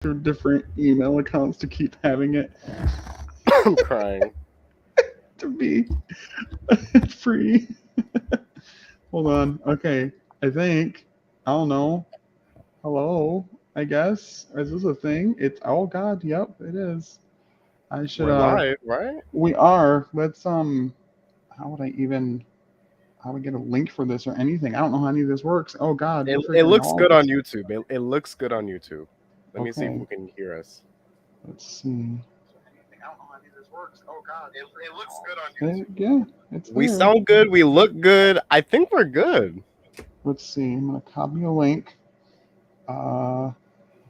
through different email accounts to keep having it I'm crying. to be free. Hold on. Okay. I think. I don't know. Hello. I guess. Is this a thing? It's. Oh God. Yep. It is. I should. We're live, right? We are. Let's. How would I even? How would I get a link for this or anything? I don't know how any of this works. Oh God. It We're it figuring looks all good on this. YouTube. It looks good on YouTube. Let me see if Okay. we can hear us. Let's see. I don't know how any of this works. Oh God. It looks good on YouTube. Yeah. It's We there. sound good. We look good. I think we're good. Let's see. I'm gonna copy a link. Uh.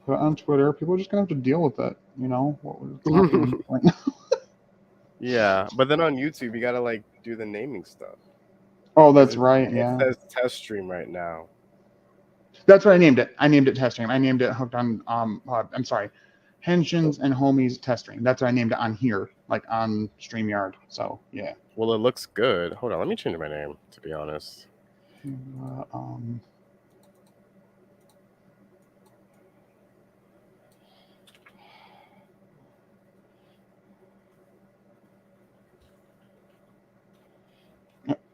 Put it on Twitter. People are just gonna have to deal with it. You know what it's happening right now. Yeah, but then on YouTube you gotta like do the naming stuff Oh, because that's right. it Yeah, says test stream right now. that's what I named it. I named it test stream. I named it hooked on. I'm sorry, Henshins and homies test stream. That's what I named it on here, like on Streamyard. So yeah. Well, it looks good. Hold on, let me change my name. To be honest, Uh, um.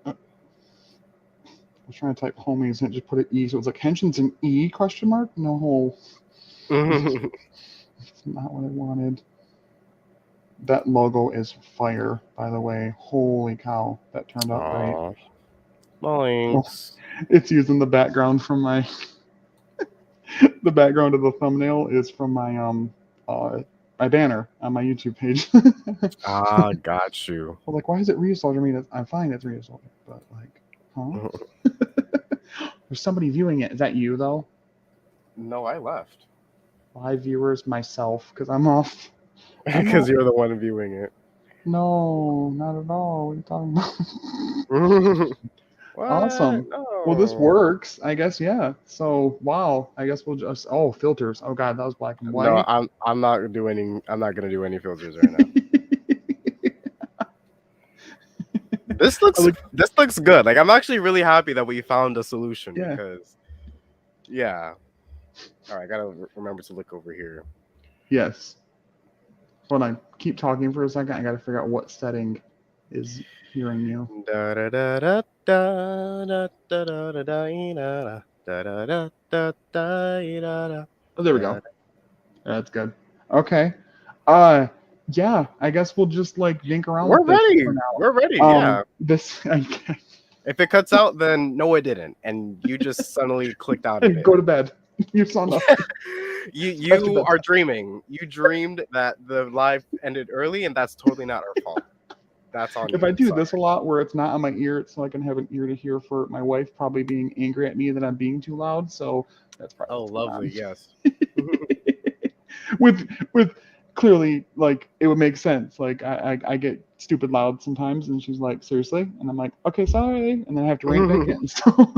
I was trying to type homies and it just put an E, so it's like Henshins and E question mark. No, it's not what I wanted. That logo is fire, by the way. Holy cow, that turned out great. aw, Well, thanks. it's using the background from my the background of the thumbnail is from uh my banner on my YouTube page. Ah, got you. Well, like, why is it resolder? I mean, I'm fine, it's resolder, but like, huh? There's somebody viewing it. Is that you though? No, I left 5 viewers, myself, because I'm off. I'm because off. you're the one viewing it. No, not at all. What are you talking about? What? Awesome. Well, this No. works. I guess, yeah. So, wow. I guess we'll just. Oh, filters. Oh, God, that was black and No, white. I'm not gonna do any filters right now. This looks Like, this looks good. Like I'm actually really happy that we found a solution yeah. because yeah. All right, I gotta remember to look over here. Yes. Hold on. Keep talking for a second. I got to figure out what setting is hearing you. Da da da da da da da da da da da da da da da Oh, there we da. go. That's good. Okay. Uh, yeah. I guess we'll just like dink around We're with this ready. for We're ready. now. Yeah. This. If it cuts out, then no, it didn't, and you just suddenly clicked out of it. Go to bed. You saw nothing. That's your You are bedtime. dreaming. You dreamed that the live ended early, and that's totally not our fault. That's on If I you. do this a lot where it's not on my ear, it's so I can have an ear to hear for my wife probably being angry at me that I'm being too loud. So that's probably Oh, what's going lovely. on. Yes. with clearly like it would make sense. Like I get stupid loud sometimes, and she's like, seriously, and I'm like, okay, sorry, and then I have to rein it back in. So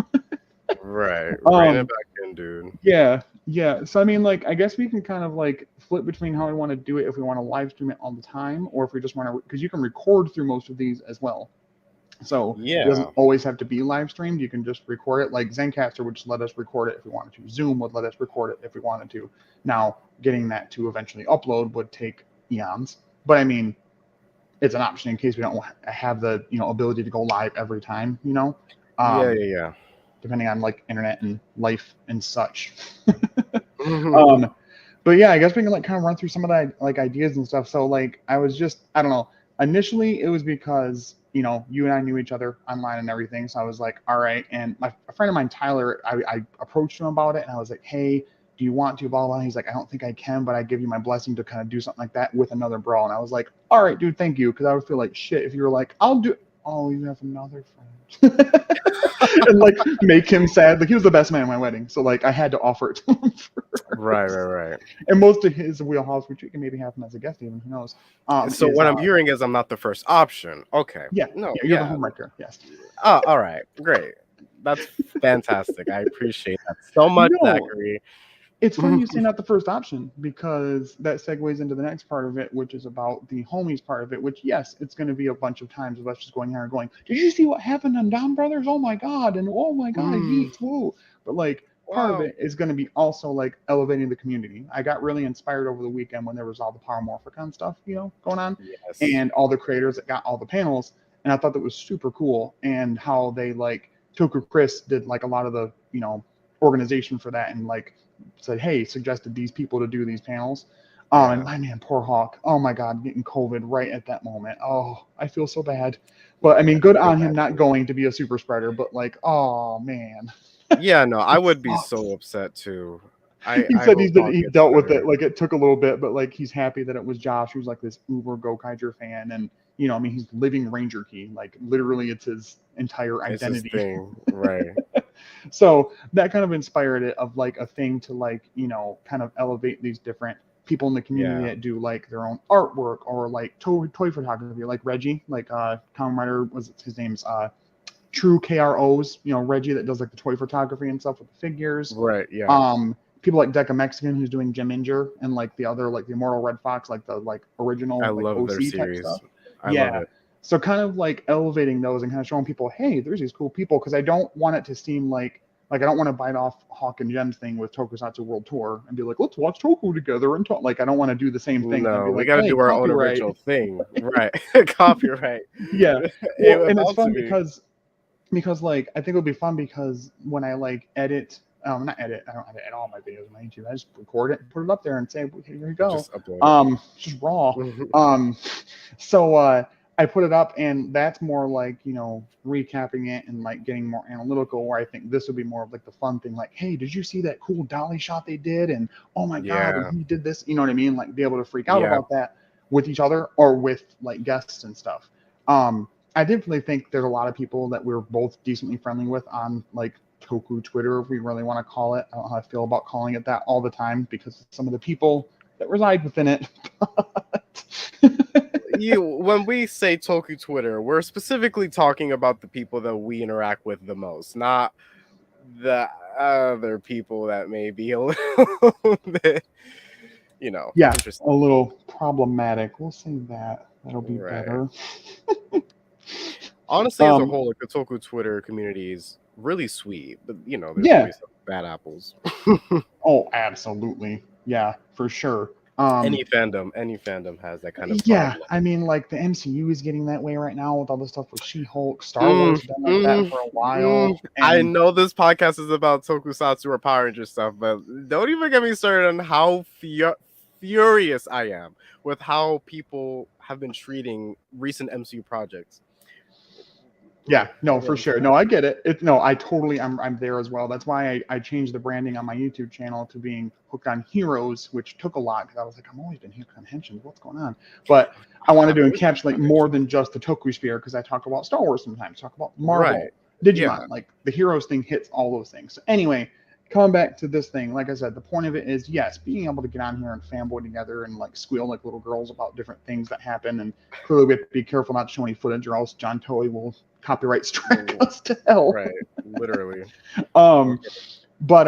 Right. Rein it um back in, dude. yeah, yeah. So I mean, like, I guess we can kind of like flip between how we want to do it if we want to live stream it all the time, or if we just want to, because you can record through most of these as well. So it doesn't Yeah. always have to be live streamed. You can just record it. Like Zencaster would just let us record it if we wanted to. Zoom would let us record it if we wanted to. Now, getting that to eventually upload would take eons. But I mean, it's an option in case we don't have the ability to go live every time. Yeah. Um, Yeah. depending on like internet and life and such. Yeah. um, but yeah, I guess we can like kind of run through some of the like ideas and stuff. So like I was just I don't know. Initially, it was because you and I knew each other online and everything. So I was like, all right. And a friend of mine, Tyler, I approached him about it, and I was like, hey, do you want to? Blah blah. He's like, I don't think I can, but I give you my blessing to kind of do something like that with another bro. And I was like, all right, dude, thank you, because I would feel like shit if you were like, I'll do. Oh, you have another friend. And like make him sad. Like he was the best man at my wedding, so like I had to offer it to him Right. first. Right. And most of his wheelhouse, which you can maybe have him as a guest, even who knows, Right. So is what I'm hearing is I'm not the first option. Okay. yeah, No. yeah, you're the Yeah. homewrecker. Yes. Oh, all right. Great. That's fantastic. I appreciate that so much, No, Zachary. it's funny you say not the first option because that segues into the next part of it, which is about the homies part of it. Which yes, it's going to be a bunch of times of us just going here and going. Did you see what happened on Dom Brothers? Oh my god! And oh my god, Mm. Yeats, woo! But like part of Wow. it is going to be also like elevating the community. I got really inspired over the weekend when there was all the Power Morphicon stuff, going on, Yes. and all the creators that got all the panels, and I thought that was super cool, and how they like Toku Chris did like a lot of the organization for that, and like said, hey, suggested these people to do these panels. And Yeah. my man, poor Hawk. Oh my God, getting COVID right at that moment. Oh, I feel so bad. But I Yeah. mean, good I feel on him bad not too. going to be a super spreader. But like, oh man, Yeah, no, I it would be sucks. so upset too. I He I said hope Hawk he gets dealt with better. it. Like it took a little bit, but like he's happy that it was Josh, who's like this uber Gokaiger fan, and I mean, he's living Ranger Key. Like literally, it's his entire It's his identity. thing, right? So that kind of inspired it of like a thing to like kind of elevate these different people in the community Yeah. that do like their own artwork or like toy photography, like Reggie, like Kamen Rider, was his name's True KROs, Reggie, that does like the toy photography and stuff with the figures. Right. Yeah. People like Deca Mexican, who's doing Jim Inger, and like the other like the Immortal Red Fox, like the like I original like love their OC type series. stuff. I love Yeah. it. So kind of like elevating those and kind of showing people, hey, there's these cool people, because I don't want it to seem like I don't want to bite off Hawk and Gem's thing with Tokusatsu World Tour and be like, let's watch Toku together and talk. Like I don't want to do the same thing and then No, be we like, got to hey, do our own copyright. original thing, right? Copyright. Yeah. Well, It and it's about to fun be. because like I think it'll be fun because when I like edit, not edit, I don't edit all my videos on my YouTube. I just record it, put it up there, and say, here you go. Just upload it. Just raw. Um, so I put it up, and that's more like recapping it and like getting more analytical. Where I think this would be more of like the fun thing, like, hey, did you see that cool dolly shot they did? And oh my God, when Yeah. he did this, you know what I mean? Like be able to freak out Yeah. about that with each other or with like guests and stuff. I definitely think there's a lot of people that we're both decently friendly with on like Toku Twitter, if we really want to call it. I don't know how I feel about calling it that all the time because some of the people that reside within it. When we say Toku Twitter, we're specifically talking about the people that we interact with the most, not the other people that may be a little bit, Yeah, a interesting. little problematic. We'll say that. That'll be Right. better. Honestly, as a Um, whole, like the Toku Twitter community is really sweet, but there's yeah. always some bad apples. Oh, absolutely. Yeah, for sure. Any fandom has that kind of Yeah, problem. I mean, like the MCU is getting that way right now with all the stuff with She-Hulk. Star Wars Mm, has been like that mm, for a mm. while, I and know this podcast is about Tokusatsu or Power Ranger stuff, but don't even get me started on how furious I am with how people have been treating recent MCU projects. yeah, no, Don't get for me sure. No, started. I get it. No, I totally, I'm there as well. That's why I changed the branding on my YouTube channel to being hooked on heroes, which took a lot because I was like, I'm always been hooked on Henshins. What's going on? But I wanted I've to always been encapsulate more than just the Toku sphere because I talk about Star Wars sometimes, talk about right. Marvel, Yeah. Digimon, like the heroes thing hits all those things. So anyway, coming back to this thing, like I said, the point of it is yes, being able to get on here and fanboy together and like squeal like little girls about different things that happen. And clearly we have to be careful not to show any footage or else John Toei will copyright strike us to hell. Right. Literally. um, Okay. but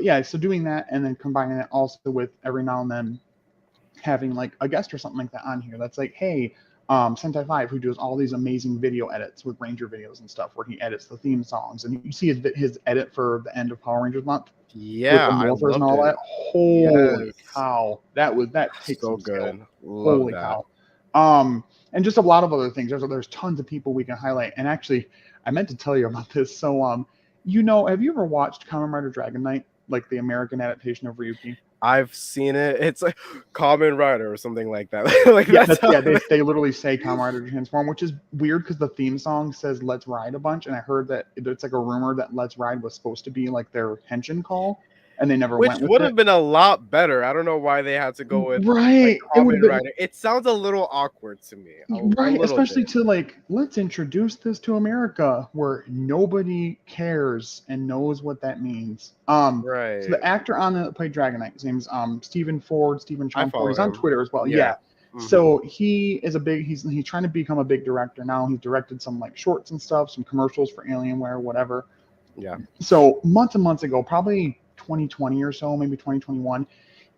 yeah, so doing that and then combining it also with every now and then having like a guest or something like that on here that's like, hey, Sentai 5, who does all these amazing video edits with Ranger videos and stuff, where he edits the theme songs, and you see his edit for the end of Power Rangers month with Yeah, the I morphers and loved all it. that. Holy Yes. cow, that takes So some skill. good. Love Holy that. cow. And just a lot of other things. There's tons of people we can highlight. And actually, I meant to tell you about this. So have you ever watched Kamen Rider Dragon Knight, like the American adaptation of Ryuki? I've seen it. It's like Common Rider or something like that. Like Yeah, that's how yeah. They literally say Kamen Rider Transform, which is weird because the theme song says "Let's Ride" a bunch, and I heard that it's like a rumor that "Let's Ride" was supposed to be like their Henshin call, and they never which went with would it. have been a lot better. I don't know why they had to go with like Right, it would have Common been Rider. It sounds a little awkward to me. A right, little especially bit. to like let's introduce this to America where nobody cares and knows what that means. So Right. the actor on that played Dragon Knight, his name's Stephen Ford, Stephen I Champort. follow He's on him. Twitter as well. Yeah. Yeah. Hmm. So he's trying to become a big director now. He's directed some like shorts and stuff, some commercials for Alienware, whatever. Yeah. So months and months ago, probably 2020 or so, maybe 2021,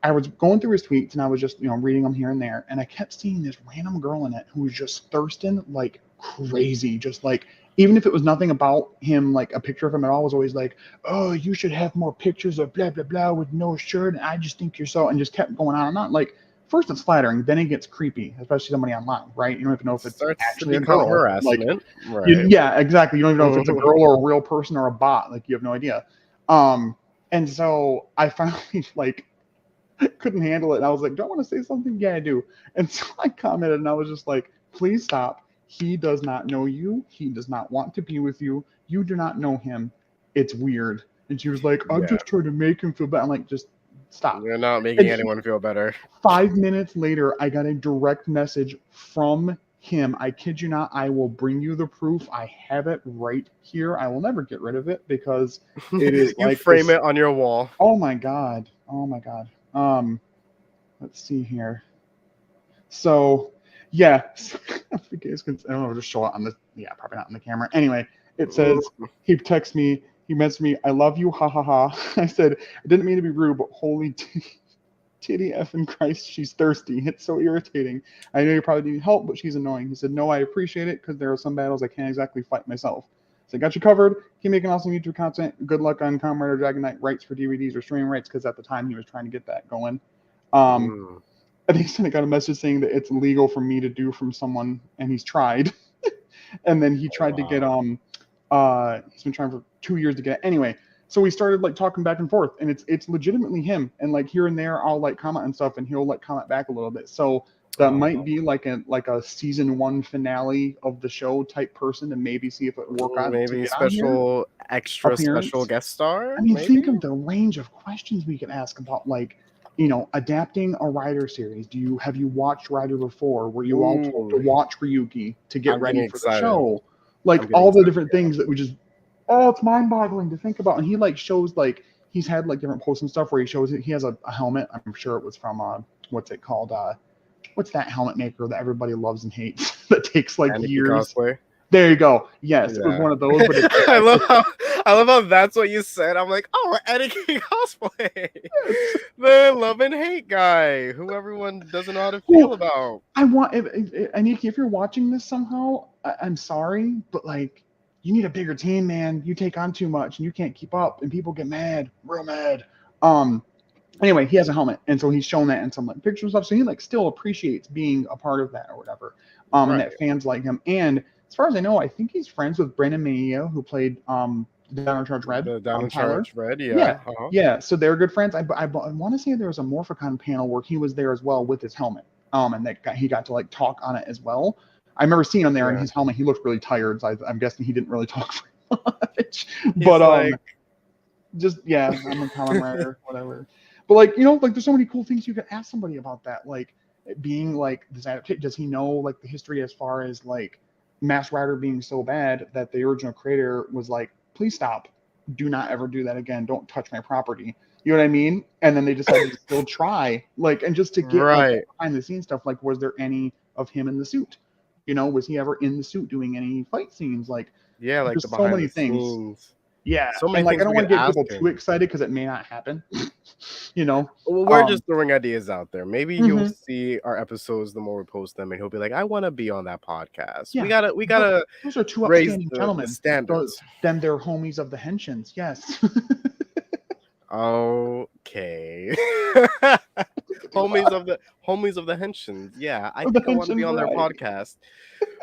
I was going through his tweets and I was just, reading them here and there. And I kept seeing this random girl in it who was just thirsting like crazy, just like even if it was nothing about him, like a picture of him at all, was always like, "Oh, you should have more pictures of blah blah blah with no shirt." And I just think you're so, and just kept going on and on. Like, first it's flattering, then it gets creepy, especially somebody online, right? You don't even know if it's Starts to actually a become girl. Like, harassment, right? yeah, exactly. You don't even know if it's a girl or a real person or a bot. Like, you have no idea. And so I finally like couldn't handle it. And I was like, do I want to say something? Yeah, I do. And so I commented and I was just like, please stop. He does not know you. He does not want to be with you. You do not know him. It's weird. And she was like, I'm Yeah, just trying to make him feel better. I'm like, just stop. you're not making And anyone feel better. 5 minutes later, I got a direct message from him. I kid you not. I will bring you the proof. I have it right here. I will never get rid of it because it is You like frame this. it on your wall. Oh my God. Oh my God. Let's see here. So, yeah, I don't know, just show it on the, yeah, probably not on the camera. Anyway, it says, he texts me, he messaged me, I love you, ha ha ha. I said, I didn't mean to be rude, but holy titty effing Christ, she's thirsty. It's so irritating. I know you probably need help, but she's annoying. He said, no, I appreciate it because there are some battles I can't exactly fight myself. So I got you covered. Keep making awesome YouTube content. Good luck on Kamen Rider Dragon Knight rights for DVDs or streaming rights because at the time he was trying to get that going. Um, Mm. I think I got a message saying that it's illegal for me to do from someone, and he's tried. And then he Oh, tried to get wow. he's been trying for 2 years to get it. Anyway, so we started like talking back and forth, and it's legitimately him. And like here and there, I'll like comment and stuff, and he'll like comment back a little bit. So that might Oh. be like a season one finale of the show type person, and maybe see if it work out to Maybe get on here special, extra special appearance. guest star, I mean, think maybe? of the range of questions we could ask about, like, adapting a Rider series. Have you watched Rider before? Were you all told to Ooh, watch Ryuki to get I'm getting ready for the excited. show? Like I'm getting all the excited. different things that we just, oh, it's mind-boggling to think about. And he like shows like he's had like different posts and stuff where he shows it. He has a helmet. I'm sure it was from what's it called? What's that helmet maker that everybody loves and hates that takes like Aniki years? cosplay. There you go. Yes, it was Yeah. one of those, but it's I yeah, love how I love how that's what you said. I'm like, oh, Aniki cosplay. it's The love and hate guy who everyone doesn't know how to feel well, about. I want Aniki, if you're watching this somehow, I'm sorry, but like you need a bigger team, man. You take on too much and you can't keep up, and people get mad, real mad. Um. Anyway, he has a helmet, and so he's shown that in some like pictures and stuff. So he like still appreciates being a part of that or whatever. And Right. that fans like him. And as far as I know, I think he's friends with Brandon Maia, who played Down in Charge Red, The Down in Tyler. Charge Red, Yeah, yeah. Uh-huh. yeah. So they're good friends. I want to say there was a Morphicon panel where he was there as well with his helmet. And he got to like talk on it as well. I remember seeing him there in Yeah. his helmet. He looked really tired. So I'm guessing he didn't really talk very much. He's But like, just yeah, I'm a common writer, whatever. But like like there's so many cool things you could ask somebody about that. Like being like this adaptation. Does he know like the history as far as like Mass Rider being so bad that the original creator was like, please stop, do not ever do that again. Don't touch my property. You know what I mean? And then they decided to still try, like, and just to get like that right. behind the scenes stuff. Like, was there any of him in the suit? Was he ever in the suit doing any fight scenes? Like, Yeah, like the just so behind many the things. scenes. Yeah, So many and like I things don't we want could to get ask people too him. excited because it may not happen. you know. Well, we're Um. just throwing ideas out there. Maybe he'll Mhm. see our episodes the more we post them, and he'll be like, "I want to be on that podcast." We Yeah. gotta, we Th- gotta those are two raise upstanding the gentlemen. standards. Then they're homies of the Henshins. Yes. Okay. You are Homies of the Henshins. Yeah, I of the think I want to be Henshins, on their right? podcast.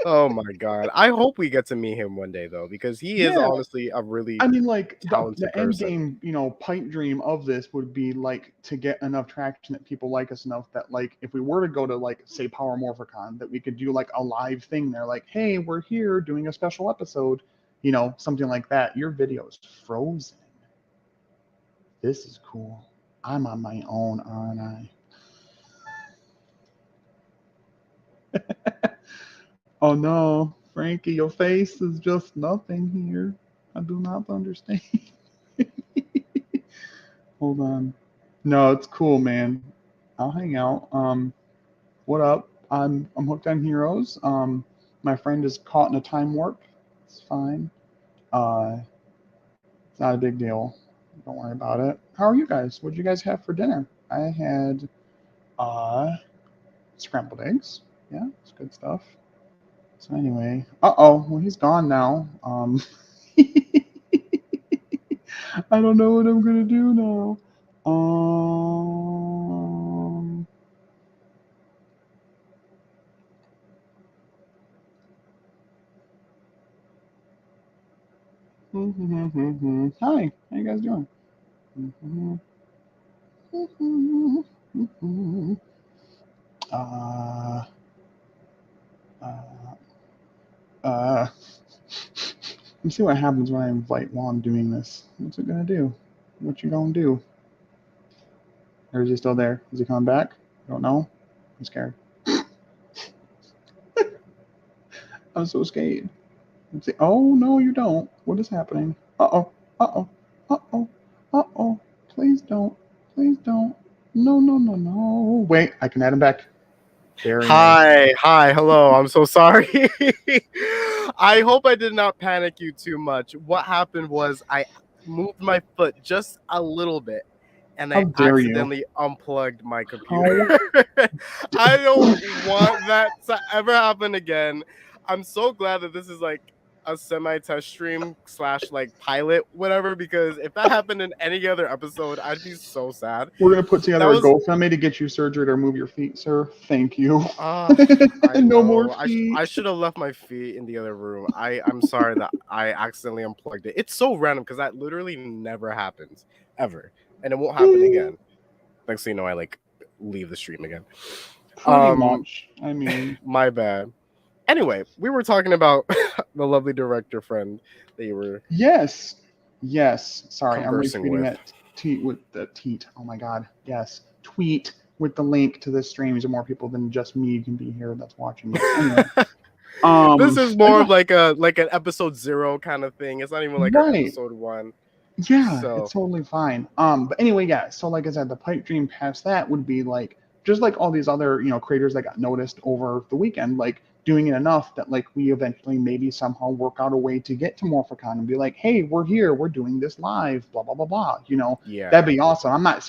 Oh my god. I hope we get to meet him one day though, because he is Yeah. honestly a really I mean, like talented the end person. game, pipe dream of this would be like to get enough traction that people like us enough that like if we were to go to like say Power Morphicon, that we could do like a live thing there, like, hey, we're here doing a special episode, something like that. Your video is frozen. This is cool. I'm on my own, aren't I? Oh no, Frankie, your face is just nothing here. I do not understand. Hold on. No, it's cool, man. I'll hang out. What up? I'm hooked on heroes. My friend is caught in a time warp. It's fine. Uh, it's not a big deal. Don't worry about it. How are you guys? What did you guys have for dinner? I had uh scrambled eggs. Yeah, it's good stuff. So anyway, well, he's gone now. I don't know what I'm gonna do now. Um, Hi, how you guys doing? Uh, uh, uh, let's see what happens when I invite while I'm doing this. What's it gonna do? What you gonna do? Or is he still there? Is he coming back? I don't know. I'm scared. I'm so scared. Let's see. Oh no, you don't. What is happening? Uh-oh. Uh-oh. Uh-oh. Uh-oh. Please don't. Please don't. No, no, no, no. Wait, I can add him back. There he is. Hi, hello. I'm so sorry. I hope I did not panic you too much. What happened was I moved my foot just a little bit and How I dare you? accidentally unplugged my How computer. I don't want that to ever happen again. I'm so glad that this is like a semi-test stream / like pilot, whatever, because if that happened in any other episode, I'd be so sad. we're gonna put That together a was GoFundMe to get you surgery to remove your feet, sir. Thank you. I No more know. I feet. should have left my feet in the other room. I'm sorry that I accidentally unplugged it. It's so random because that literally never happens ever, and it won't happen again. Next thing you know, I like leave the stream again. Pretty much. I mean, My bad. Anyway, we were talking about the lovely director friend that you were yes. Yes. Sorry, I'm conversing retweeting with. that tweet with the tweet. Oh my god. Yes. Tweet with the link to this stream so more people than just me can be here that's watching it. Anyway. This is But more yeah, of like an episode 0 kind of thing. It's not even like our right. episode 1. Yeah, So it's totally fine. But anyway, yeah. So like I said, the pipe dream past that would be like just like all these other creators that got noticed over the weekend, like doing it enough that like we eventually maybe somehow work out a way to get to Morphicon and be like, hey, we're here, we're doing this live, blah blah blah blah. That'd yeah, be awesome. I'm not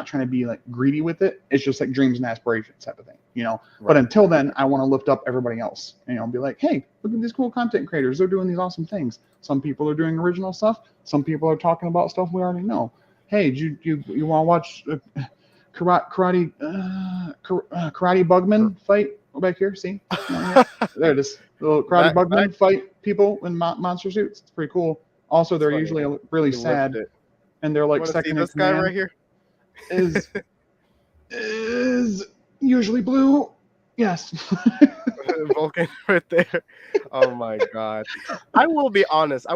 trying to be like greedy with it. It's just like dreams and aspirations type of thing. But right. until then, I want to lift up everybody else. Be like, hey, look at these cool content creators. They're doing these awesome things. Some people are doing original stuff. Some people are talking about stuff we already know. Hey, do you want to watch karate bugman fight? Go back here. See? No, there it is. Little karate That bugman fight people in monster suits. It's pretty cool. Also, it's they're funny. usually really You lift sad, it. and they're You like want to see second in this guy right command. here? Is is usually blue. Yes. Vulcan right there. Oh my god. I will be honest.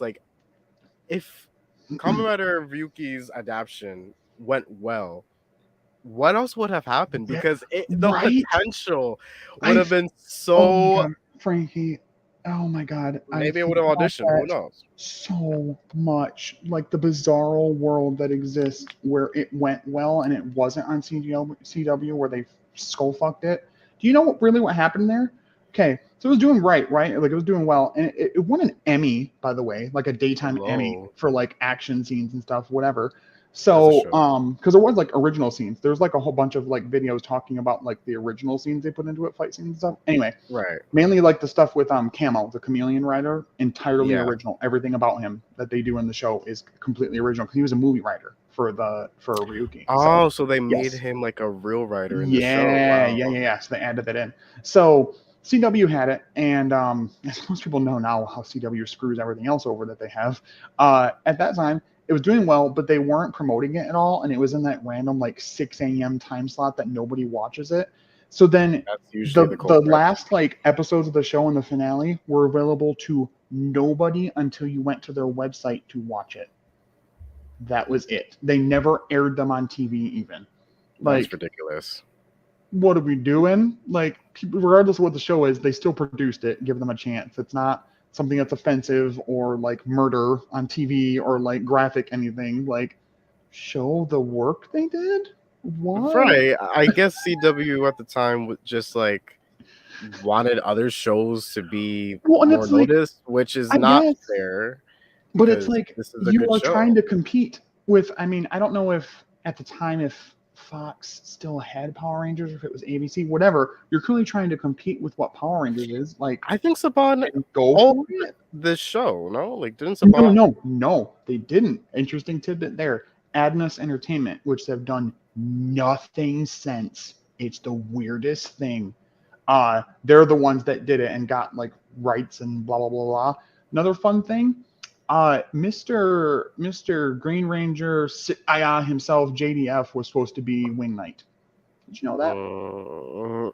Like, if Kamen Rider Ryuki's adaptation went well, what else would have happened? Yeah, Because the right. potential would I have been Oh my so. god, Frankie. Oh my god, I Maybe it would think have about auditioned. Who that knows? so much. Like the bizarro world that exists where it went well and it wasn't on CW where they skull fucked it. Do you know what happened there? Okay, so it was doing right? Like it was doing well, and it won an Emmy, by the way, like a daytime Emmy Hello. for like action scenes and stuff, whatever. As a So, show. because there was like original scenes, there's like a whole bunch of like videos talking about like the original scenes they put into it, fight scenes and stuff. Anyway, Right. mainly like the stuff with Camo, the chameleon rider, entirely Yeah. original. Everything about him that they do in the show is completely original because he was a movie writer for Ryuki. So Oh, so they made yes, him like a real writer in the show. yeah, Wow. yeah, yeah, yeah. So they added that in. So CW had it, and as most people know now, how CW screws everything else over that they have. At that time, it was doing well, but they weren't promoting it at all, and it was in that random like 6 a.m. time slot that nobody watches it. So then That's usually the the the culprit. last like episodes of the show and the finale were available to nobody until you went to their website to watch it. That was it. They never aired them on TV even. That's Like, ridiculous. what are we doing? Like, regardless of what the show is, they still produced it. Give them a chance. It's not something that's offensive or like murder on TV or like graphic anything. Like, show the work they did. What? Right. I guess CW at the time would just like wanted other shows to be Well, and more it's like, noticed, which is I not guess, fair but it's because like this is a you good are trying show. to compete with. I mean, I don't know if at the time if Fox still had Power Rangers, or if it was ABC, whatever. You're clearly trying to compete with what Power Rangers is. Like, I think Saban and go owned for it. this show. No, like didn't No, Saban? no, no, they didn't. Interesting tidbit there. Adnus Entertainment, which have done nothing since. It's the weirdest thing. They're the ones that did it and got like rights and blah blah blah blah. Another fun thing, Mr. Green Ranger himself, JDF, was supposed to be Wing Knight. Did you know that?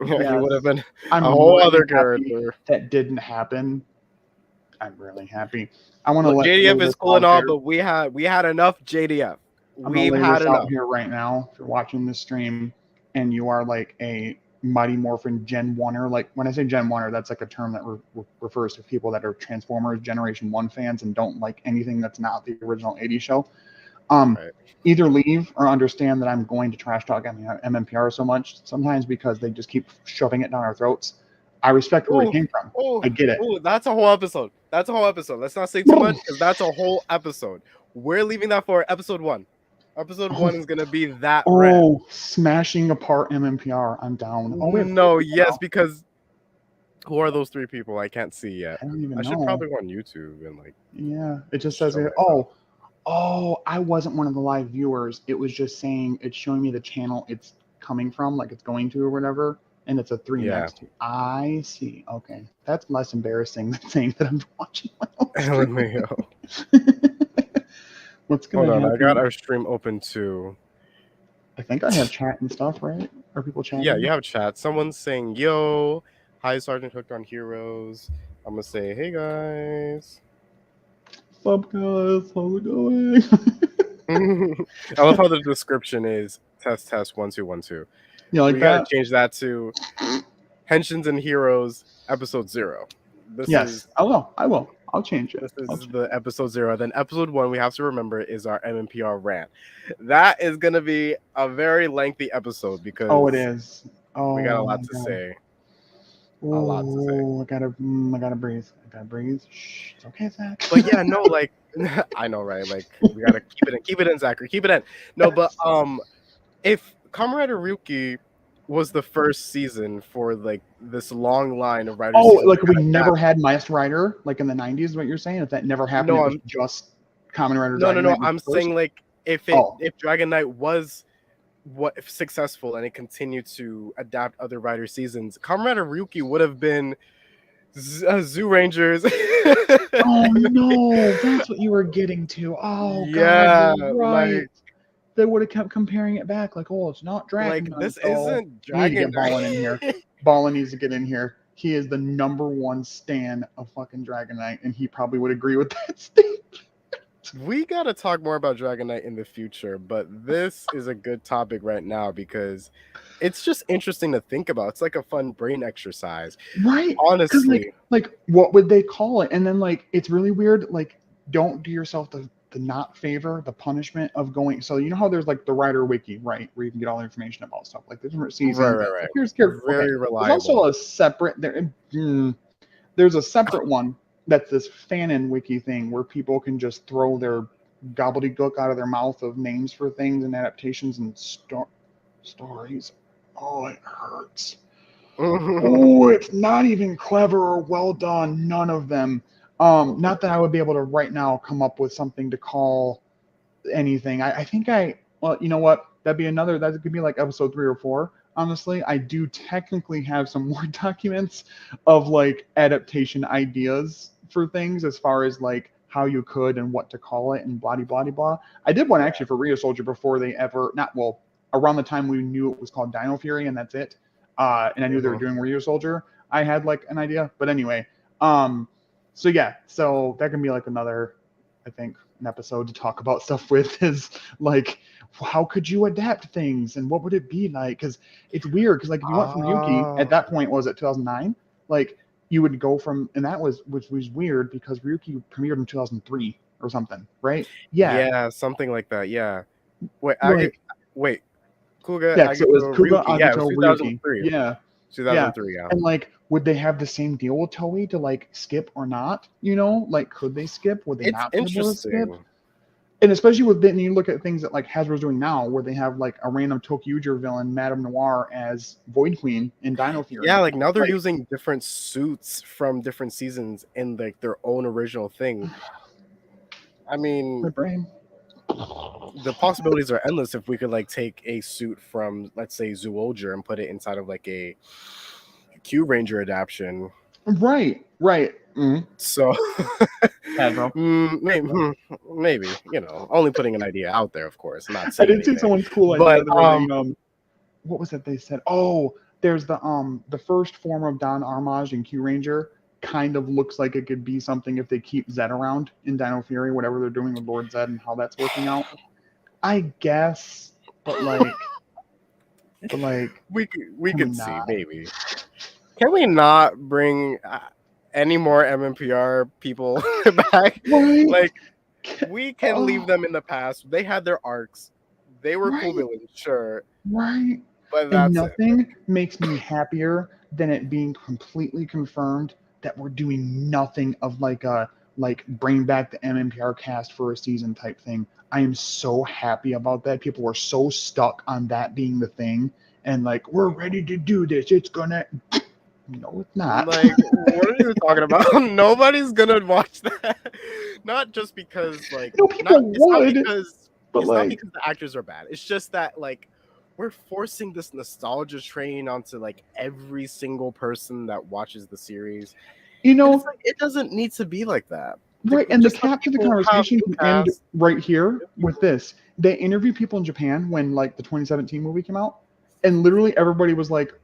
He would have Yes. been a I'm whole really other happy character. that didn't happen. I'm really happy. I want to Look, let JDF this is cool and out all, there. but we had enough JDF. I'm gonna We've lay had this out enough. here right now. If you're watching this stream and you are like a Mighty Morphin Gen 1er, like when I say Gen 1er, that's like a term that refers to people that are Transformers Generation 1 fans and don't like anything that's not the original 80s show. Right. Either leave or understand that I'm going to trash talk MMPR so much, sometimes because they just keep shoving it down our throats. I respect where it came from. I get it. That's a whole episode. That's a whole episode. Let's not say too much because that's a whole episode. We're leaving that for episode 1. Episode 1 is gonna be that rad. Smashing apart MMPR. I'm down. Oh, wait. No, yes, because who are those 3 people? I can't see yet. I don't even know. I should probably go on YouTube and like. Yeah, it just says it. Oh, I wasn't one of the live viewers. It was just saying it's showing me the channel it's coming from, like it's going to or whatever, and it's a 3 next to. I see. Okay, that's less embarrassing than saying that I'm watching my own stream. Let me go. What's gonna happen? I got our stream open too. I think I have chat and stuff, right? Are people chatting? Yeah, you have chat. Someone's saying, "Yo, hi, Sergeant Hooked on Heroes." I'm gonna say, "Hey guys." What's up, guys? How's it going? I love how the description is test 1 2 1 2. You like we that? Gotta change that to Henshins and Heroes episode 0. I will. I'll change it. This is the episode 0. Then episode 1, we have to remember, is our MMPR rant. That is gonna be a very lengthy episode because it is. We got a lot to say. A lot to say. I gotta breathe. Shh, it's okay, Zach. But yeah, no, like I know, right? Like we gotta keep it in, Zachary. Keep it in. No, but if Kamen Ryuki was the first season for like this long line of writers. Like we never had Master Rider, like in the 90s, is what you're saying? If that never happened, it was just Kamen Rider. No. I'm saying like if Dragon Knight was successful and it continued to adapt other writer seasons, Kamen Rider Ryuki would have been Zoo Rangers. Oh no, that's what you were getting to. Oh yeah, God, right. Like, they would have kept comparing it back, like, it's not Dragon Knight. Like this isn't Dragon. Need to get Ballin in here. Ballin needs to get in here. He is the #1 stan of fucking Dragon Knight, and he probably would agree with that statement. We gotta talk more about Dragon Knight in the future, but this is a good topic right now because it's just interesting to think about. It's like a fun brain exercise, right? Honestly, like what would they call it? And then like it's really weird. Like, don't do yourself the not favor, the punishment of going. So you know how there's like the writer wiki, right, where you can get all the information about stuff, like the different seasons. Right. Here's very reliable. There's also a separate there's a separate one. That's this fanon wiki thing where people can just throw their gobbledygook out of their mouth of names for things and adaptations and stories. Oh, it hurts. Oh, it's not even clever or well done. None of them. Not that I would be able to right now come up with something to call anything. I think well, you know what? That could be like episode 3 or 4. Honestly, I do technically have some Word documents of like adaptation ideas for things as far as like how you could and what to call it and blah blah blah. I did one actually for Rio Soldier before they ever around the time we knew it was called Dino Fury and that's it. And I knew they were doing Rio Soldier. I had like an idea, but anyway. So that can be like another, I think, an episode to talk about stuff with is like, how could you adapt things and what would it be like? Because it's weird. Because like if you went from Ryuki at that point, was it 2009? Like you would go from, and which was weird because Ryuki premiered in 2003 or something, right? Yeah, something like that. Yeah. Wait, Kuga. Yeah, so it was Kuga, Ryuki. Yeah, it was 2003. Yeah. 2003. Yeah. And like, would they have the same deal with Toei to like skip or not? You know, like, could they skip? Would they not be able to skip? And especially with then you look at things that like Hasbro's doing now, where they have like a random Tokyuger villain, Madame Noir, as Void Queen in Dino Yeah, Fury. like now they're Like, using different suits from different seasons in like their own original thing. I my mean, brain. the possibilities are endless if we could like take a suit from, let's say, Zoolger and put it inside of like a Q Ranger adaptation. Right, right. So Hasbro. maybe, only putting an idea out there, of course, not I saying did see anything. someone's cool idea But where they what was it they said? Oh, there's the first form of Don Armage in Q Ranger kind of looks like it could be something if they keep Zed around in Dino Fury, whatever they're doing with Lord Zed and how that's working out. I guess, but we can we could see not? maybe. Can we not bring any more MMPR people back? Right? Like, we can leave Oh, them in the past. They had their arcs. They were cool right, villains, sure, right. but And that's it. nothing makes me happier than it being completely confirmed that we're doing nothing of like bring back the MMPR cast for a season type thing. I am so happy about that. People were so stuck on that being the thing, and like we're ready to do this. It's gonna. No, it's not. Like, what are you talking about? Nobody's gonna watch that. Not just because, like, not People it's not would, because but it's not like because the actors are bad. It's just that, like, we're forcing this nostalgia train onto like every single person that watches the series, you and it's know, like it doesn't need to be like that. right. And the Just let cap to the people have conversation new can end cast, right here new with people. this. They interview people in Japan when like the 2017 movie came out, and literally everybody was like,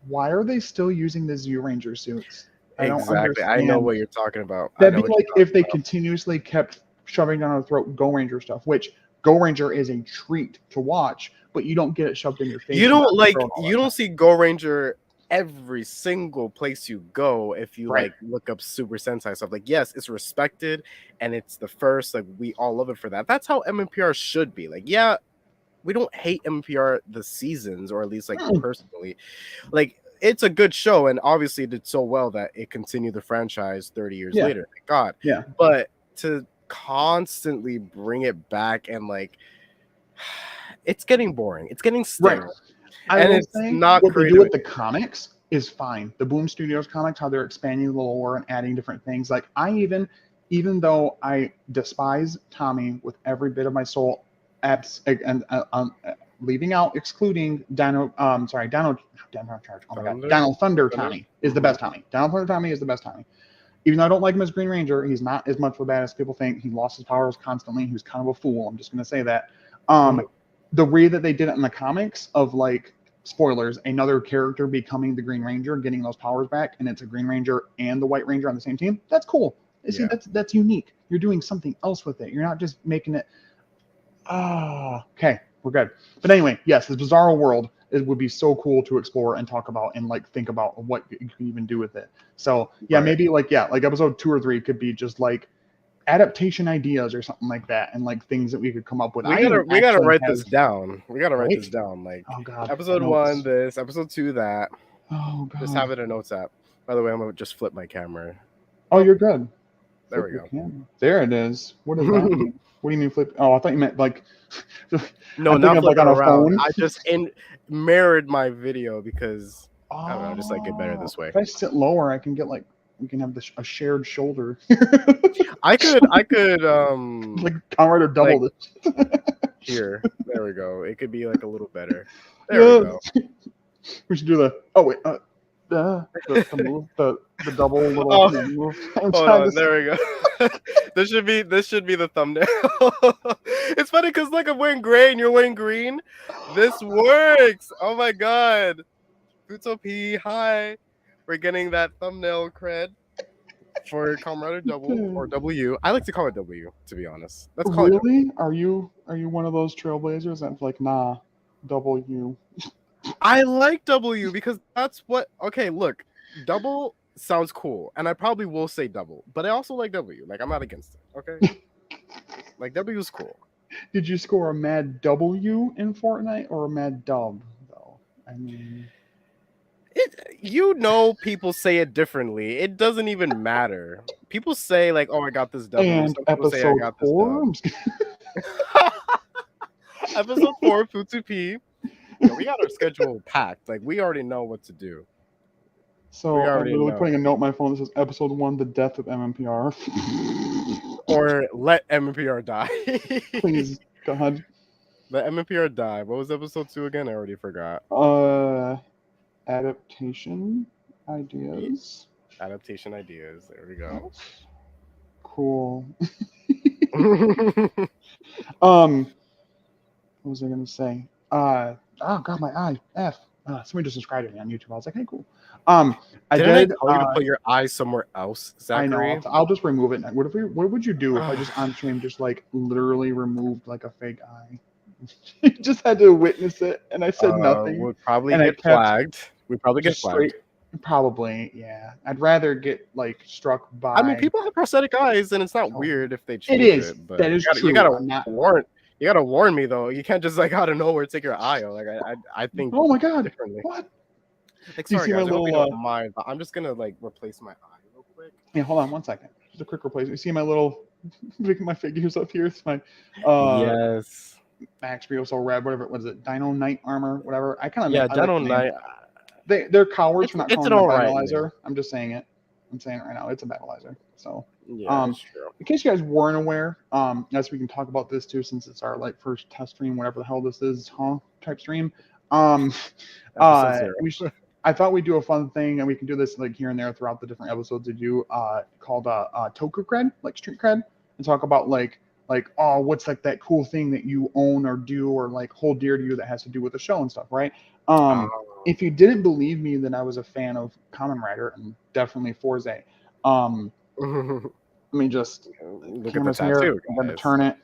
"Why are they still using the Z Ranger suits? I don't Exactly. I know understand." what you're talking about. I That'd know be what like you're if talking they about. continuously kept shoving down our throat Go Ranger stuff, which Go Ranger is a treat to watch, but you don't get it shoved in your You face and don't down your like throat all you the don't time. see Go Ranger every single place you go if you Right. like look up Super Sentai stuff. Like, yes, it's respected and it's the first, like we all love it for that. That's how MMPR should be. Like, yeah, we don't hate MMPR the seasons, or at least like Mm, personally. Like, it's a good show, and obviously it did so well that it continued the franchise 30 years yeah, later. Thank God. yeah, But to constantly bring it back and like it's getting boring. It's getting right. stale I and will it's say not what they do creative with the anymore. comics is fine. The Boom Studios comics, how they're expanding the lore and adding different things. Like even though I despise Tommy with every bit of my soul, leaving out, excluding Dino Charge. Oh my God, Thunder, Dino Thunder Thunder. Tommy is the Hmm. best Tommy. Dino Thunder Tommy is the best Tommy. Even though I don't like him as Green Ranger, he's not as much of a bad as people think. He lost his powers constantly. He was kind of a fool. I'm just gonna say that. Um, the way that they did it in the comics of like spoilers, another character becoming the Green Ranger, getting those powers back, and it's a Green Ranger and the White Ranger on the same team. That's cool. See, Yeah. that's unique. You're doing something else with it. You're not just making it. Ah, okay, we're good. But anyway, yes, this bizarro world it would be so cool to explore and talk about and like think about what you can even do with it. So yeah, Right. maybe like episode 2 or 3 could be just like adaptation ideas or something like that, and like things that we could come up with. We I gotta even we gotta actually write have this down. We gotta write right. this down. Like, Oh God, episode one, notes. this, episode two, that. Oh Just God. have it in notes app. By the way, I'm gonna just flip my camera. Oh, Oh, you're good. there Flip we your go. camera. There it is. What does that mean? What do you mean flip? Oh, I thought you meant like. No, I'm thinking not of like flip it on a around. phone. I just mirrored my video because I don't know, I just like it better Oh, this way. if I sit lower, I can get like we can have a shared shoulder. I could Like Conrad or double like this. here. There we go. It could be like a little better. There we Yeah, go. we should do the. Oh wait, the move the double little Oh, move. I'm hold trying to. on. There we go. This should be the thumbnail. It's funny because like I'm wearing gray and you're wearing green. This works. Oh my god. Futo P, hi. We're getting that thumbnail cred for Comrade or Double or W. I like to call it W, to be honest. Let's call it W. Really? Are you one of those trailblazers that's like nah, W. I like W because that's what. Okay, look, double sounds cool, and I probably will say double, but I also like W. Like, I'm not against it. Okay, like W is cool. Did you score a mad W in Fortnite or a mad dub though? I mean, People say it differently. It doesn't even matter. People say like, "Oh, I got this W." and Some people say, "I episode got this four. dub." I'm just kidding. Episode 4, Futsu. Yo, we got our schedule packed. Like we already know what to do. We So I'm already literally know. putting a note on my phone that says episode 1, the death of MMPR. Or let MMPR die. Please, God. Let MMPR die. What was episode 2 again? I already forgot. Uh, adaptation Yeah. ideas. Adaptation ideas. There we go. Cool. Oh, What was I gonna say? Oh God, my eye F. Somebody just subscribed to me on YouTube. I was like, hey, cool. I didn't I did. tell you to put your eyes somewhere else, I know. Zachary? I'll just remove it. What if we? What would you do if I just on stream just like literally removed like a fake eye? You just had to witness it, and I said nothing, Would probably and I get kept flagged. We'd probably get just straight. flagged. Probably, yeah. I'd rather get like struck I mean, by. people have prosthetic eyes, and it's not Oh, weird if they it change is. it. But That is you true. gotta I'm not. warn. You gotta warn me though. You can't just like out of nowhere take your eye out. Like I think Oh my God! differently. What? Like, Do you sorry see my guys, I hope you little? don't mind, but I'm just gonna like replace my eye real quick. Yeah, hold on one second. Just a quick replacement. You see my little, my figures up here? It's my Yes. Max Rio So Red, whatever it was, it Dino Knight Armor, whatever. I kind of Yeah, I like Dino the name. Knight. They're cowards for not It's calling an it a alright name. battleizer. I'm just saying it. I'm saying it right now. It's a battleizer. So, Yeah, it's true. in case you guys weren't aware, yes, we can talk about this too, since it's our like first test stream, whatever the hell this is, huh? Type stream. Um, Episode 0. I thought we'd do a fun thing, and we can do this like here and there throughout the different episodes to do called toku cred, like street cred, and talk about like oh, what's like that cool thing that you own or do or like hold dear to you that has to do with the show and stuff, right? If you didn't believe me that I was a fan of Kamen Rider and definitely Forze, let me just Look at the camera's here. tattoo, I'm gonna guys. turn it.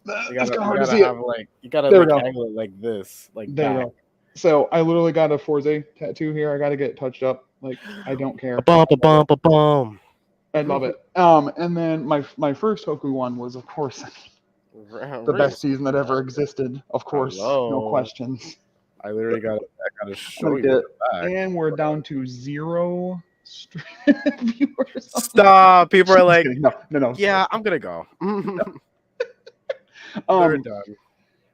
You It's gotta kind of you hard to gotta see it. have like you gotta There we like go. angle it like this, like There you back. go. So I literally got a Forze tattoo here. I got to get it touched up. Like I don't care. Ba bum ba bum. I love it. And then my first Toku one was of course the Really? best season that ever existed. Of course, no Hello. questions. I literally gotta I'm show gonna you get in it. the back. And we're down to 0 viewers. Stop. People are like, No. yeah, I'm gonna go. They're Um, done.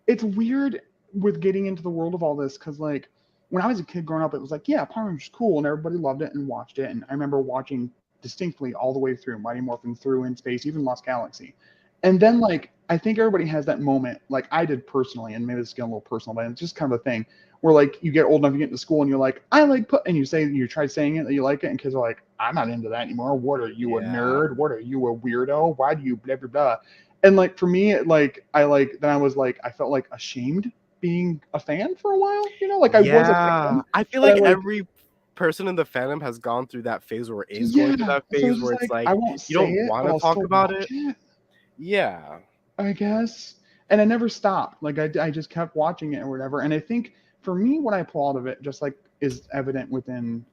it's weird with getting into the world of all this because like when I was a kid growing up, it was like, yeah, Power Rangers cool, and everybody loved it and watched it. And I remember watching distinctly all the way through Mighty Morphin through In Space, even Lost Galaxy. And then like I think everybody has that moment, like I did personally, and maybe this is getting a little personal, but it's just kind of a thing where like you get old enough, you get into school, and you're like, I like put, and you try saying it that you like it, and kids are like, I'm not into that anymore. What are you, a Yeah. nerd? What are you, a weirdo? Why do you blah blah blah? And like for me, like then I was like I felt like ashamed being a fan for a while, like I was a Yeah. fan, I feel but I like like every person in the fandom has gone through that phase or is going through yeah. that So phase it's where just it's like like I won't you say don't it, want but to I'll talk still about watch it. it, Yeah. I guess. And I never stopped. Like I just kept watching it or whatever. And I think for me, what I pull out of it, just like is evident within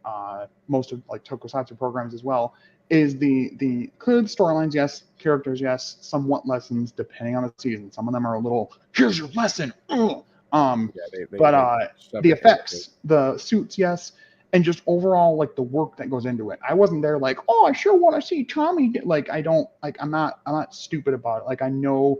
most of like tokusatsu programs as well, is the clear storylines, yes, characters, yes, somewhat lessons depending on the season. Some of them are a little here's your lesson. Ugh. Um, Yeah, they but like shove the it in your face. effects, the suits, yes, and just overall like the work that goes into it. I wasn't there like, oh, I sure want to see Tommy. Like I don't like I'm not stupid about it. Like I knew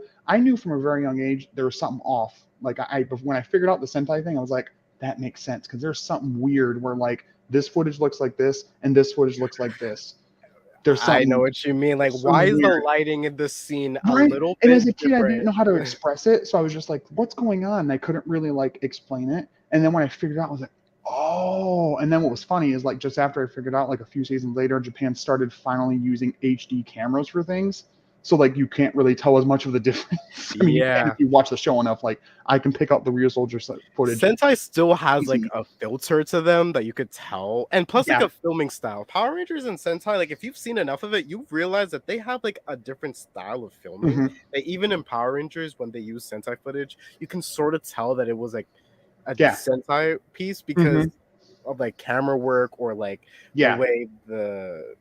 from a very young age there was something off. Like when I figured out the Sentai thing, I was like, that makes sense because there's something weird where like this footage looks like this and this footage looks like this. There's I know something what you mean. Like, why some is the weird, lighting in this scene a right? little And bit as a kid, I didn't different? know how to express it, so I was just like, "What's going on?" And I couldn't really like explain it. And then when I figured it out, I was like, "Oh!" And then what was funny is like just after I figured out, like a few seasons later, Japan started finally using HD cameras for things. So like you can't really tell as much of the difference. I mean, you can Yeah. if you watch the show enough. Like I can pick up the real soldier footage. Sentai still has like Easy. a filter to them that you could tell, and plus like Yeah. a filming style. Power Rangers and Sentai, like if you've seen enough of it, you realize that they have like a different style of filming. hmm That even in Power Rangers, when they use Sentai footage, you can sort of tell that it was like a Yeah. Sentai piece hmm because of like camera work or like the Yeah. way the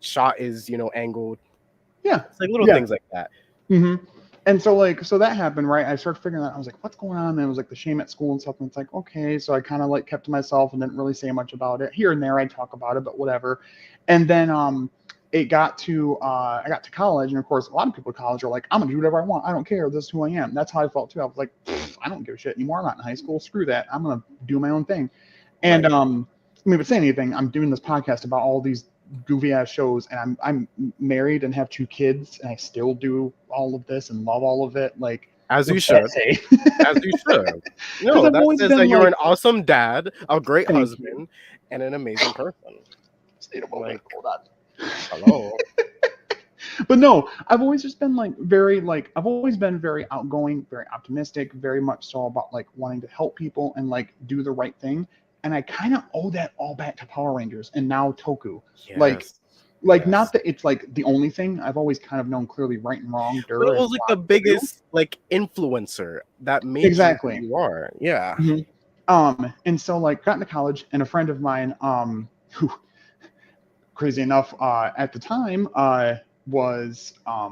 shot is, angled. Yeah. It's like little Yeah. things like that. hmm And so that happened, right? I started figuring that I was like, what's going on? And it was like the shame at school and stuff. And it's like, okay. So I kind of like kept to myself and didn't really say much about it. Here and there, I'd talk about it, but whatever. And then it got to I got to college, and of course, a lot of people at college are like, I'm gonna do whatever I want. I don't care. This is who I am. That's how I felt too. I was like, I don't give a shit anymore. I'm not in high school. Screw that. I'm gonna do my own thing. And Right. I mean, but say anything, I'm doing this podcast about all these goofy ass shows, and I'm married and have 2 kids, and I still do all of this and love all of it. Like, As you what's that should. say? As you should. Because No, I've that always says been that you're like, an awesome dad, a great thank you. husband, and an amazing person. Just need a moment. Like, Hold on. hello. But no, I've always just been like very like I've always been very outgoing, very optimistic, very much so about like wanting to help people and like do the right thing. And I kind of owe that all back to Power Rangers and now Toku. Like Yes. not Yes. that it's like the only thing. I've always kind of known clearly right and wrong, But it and was like the what to do. biggest like influencer that made you who Exactly. you are. Yeah. Mhm. And so like got into college, and a friend of mine, who crazy enough, at the time, was a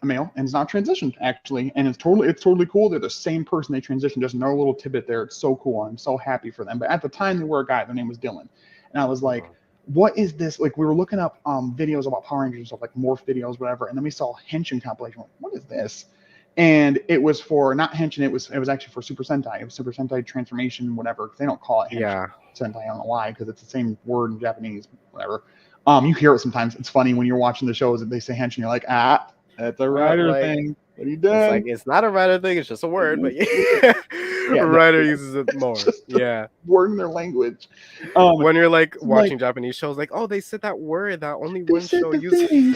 male and is now transitioned actually, and it's totally cool. They're the same person. They transitioned. Just another little tidbit there. It's so cool. I'm so happy for them. But at the time, they were a guy. Their name was Dylan, and I was like, Mhm. "What is this?" Like we were looking up videos about Power Rangers and stuff, like morph videos, whatever, and then we saw Henshin compilation. We're like, what is this? And it was for not Henshin. It was actually for Super Sentai. It was Super Sentai transformation, whatever. Because they don't call it Henshin Yeah. Sentai. I don't know why. Because it's the same word in Japanese, whatever. You hear it sometimes. It's funny when you're watching the shows that they say Henshin. You're like, that's a writer Like thing. What are you it's like doing? it's not a writer thing, it's just a word, but Yeah, yeah. no, Writer yeah. uses it It's more. just a Yeah. word in their language. Um, When you're like so like watching Japanese shows, like, oh, they said that word that only they one said show the uses. thing.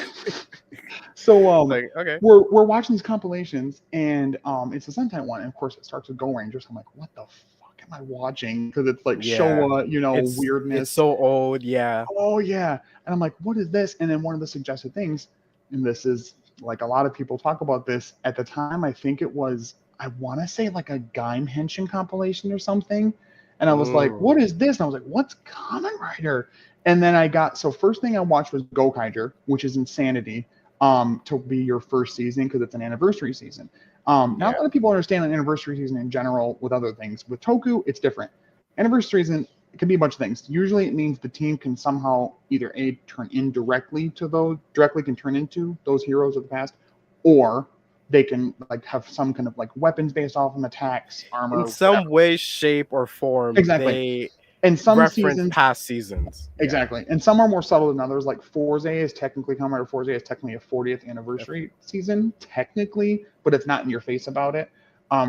So Like, okay. we're watching these compilations, and it's a Sentai one, and of course it starts with Go Rangers. I'm like, what the fuck am I watching? Because it's like Yeah. Showa, It's weirdness. so old, yeah. Oh yeah, and I'm like, what is this? And then one of the suggested things, and this is like a lot of people talk about this at the time. I think it was, I want to say like a Gaim Henshin compilation or something. And I was like, what Mm, is this? And I was like, what's Kamen Rider? And then I got, so first thing I watched was Gokaiger, which is Insanity, to be your first season because it's an anniversary season. Not a yeah. lot of people understand an anniversary season in general with other things. With Toku, it's different. Anniversary season, it can be a bunch of things. Usually, it means the team can somehow either turn in directly can turn into those heroes of the past, or they can like have some kind of like weapons based off them, attacks, In armor, some whatever. way, shape, or form, Exactly. they And some reference seasons, past seasons. Yeah. exactly, and some are more subtle than others. Like Forze is technically Kamen Rider Forze is technically a 40th If, anniversary season, technically, but it's not in your face about it.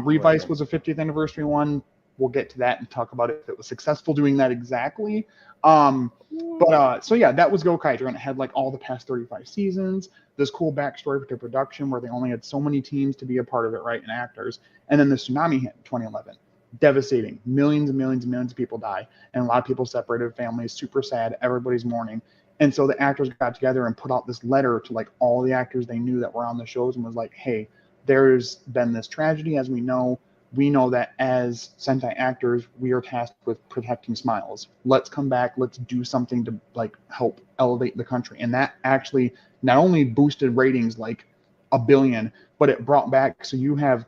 Revice right. was a 50th anniversary one. We'll get to that and talk about if it was successful doing that exactly. Um, but so yeah, that was Gokaiger, and it had like all the past 35 seasons. This cool backstory for the production where they only had so many teams to be a part of it, right, and actors. And then the tsunami hit in 2011, devastating. Millions and millions and millions of people die, and a lot of people separated families. Super sad. Everybody's mourning. And so the actors got together and put out this letter to like all the actors they knew that were on the shows and was like, hey, there's been this tragedy, as we know. We know that as Sentai actors, we are tasked with protecting smiles. Let's come back. Let's do something to like help elevate the country. And that actually not only boosted ratings like a billion, but it brought back. So you have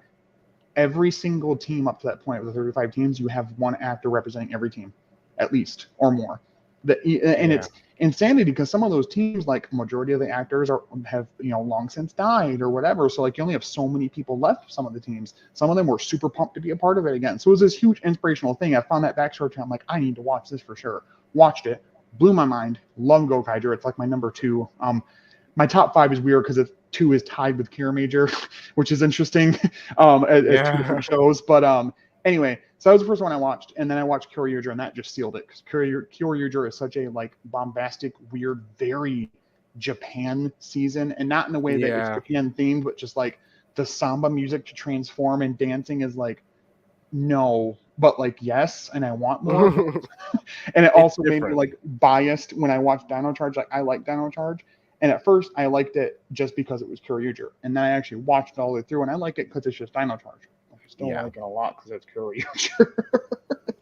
every single team up to that point with the 35 teams, you have one actor representing every team, at least or more. And Yeah. it's insanity because some of those teams, like majority of the actors have long since died or whatever. So like you only have so many people left for some of the teams. Some of them were super pumped to be a part of it again. So it was this huge inspirational thing. I found that backstory and I'm like, I need to watch this for sure. Watched it, blew my mind. Love Gokaiger. It's like my number two. My top five is weird because two is tied with Kira Major, which is interesting, as two Yeah. different shows. But anyway, so that was the first one I watched, and then I watched Kyoryuger, and that just sealed it because Kyoryuger is such a like bombastic, weird, very Japan season, and not in a way that it's Yeah. Japan themed, but just like the samba music to transform and dancing is like no, but like yes, and I want more of it. And it It's also made me different. like biased when I watched Dino Charge. Like I like Dino Charge, and at first I liked it just because it was Kyoryuger, and then I actually watched it all the way through, and I like it because it's just Dino Charge. I just don't Yeah. like it a lot because it's Kyoryuger.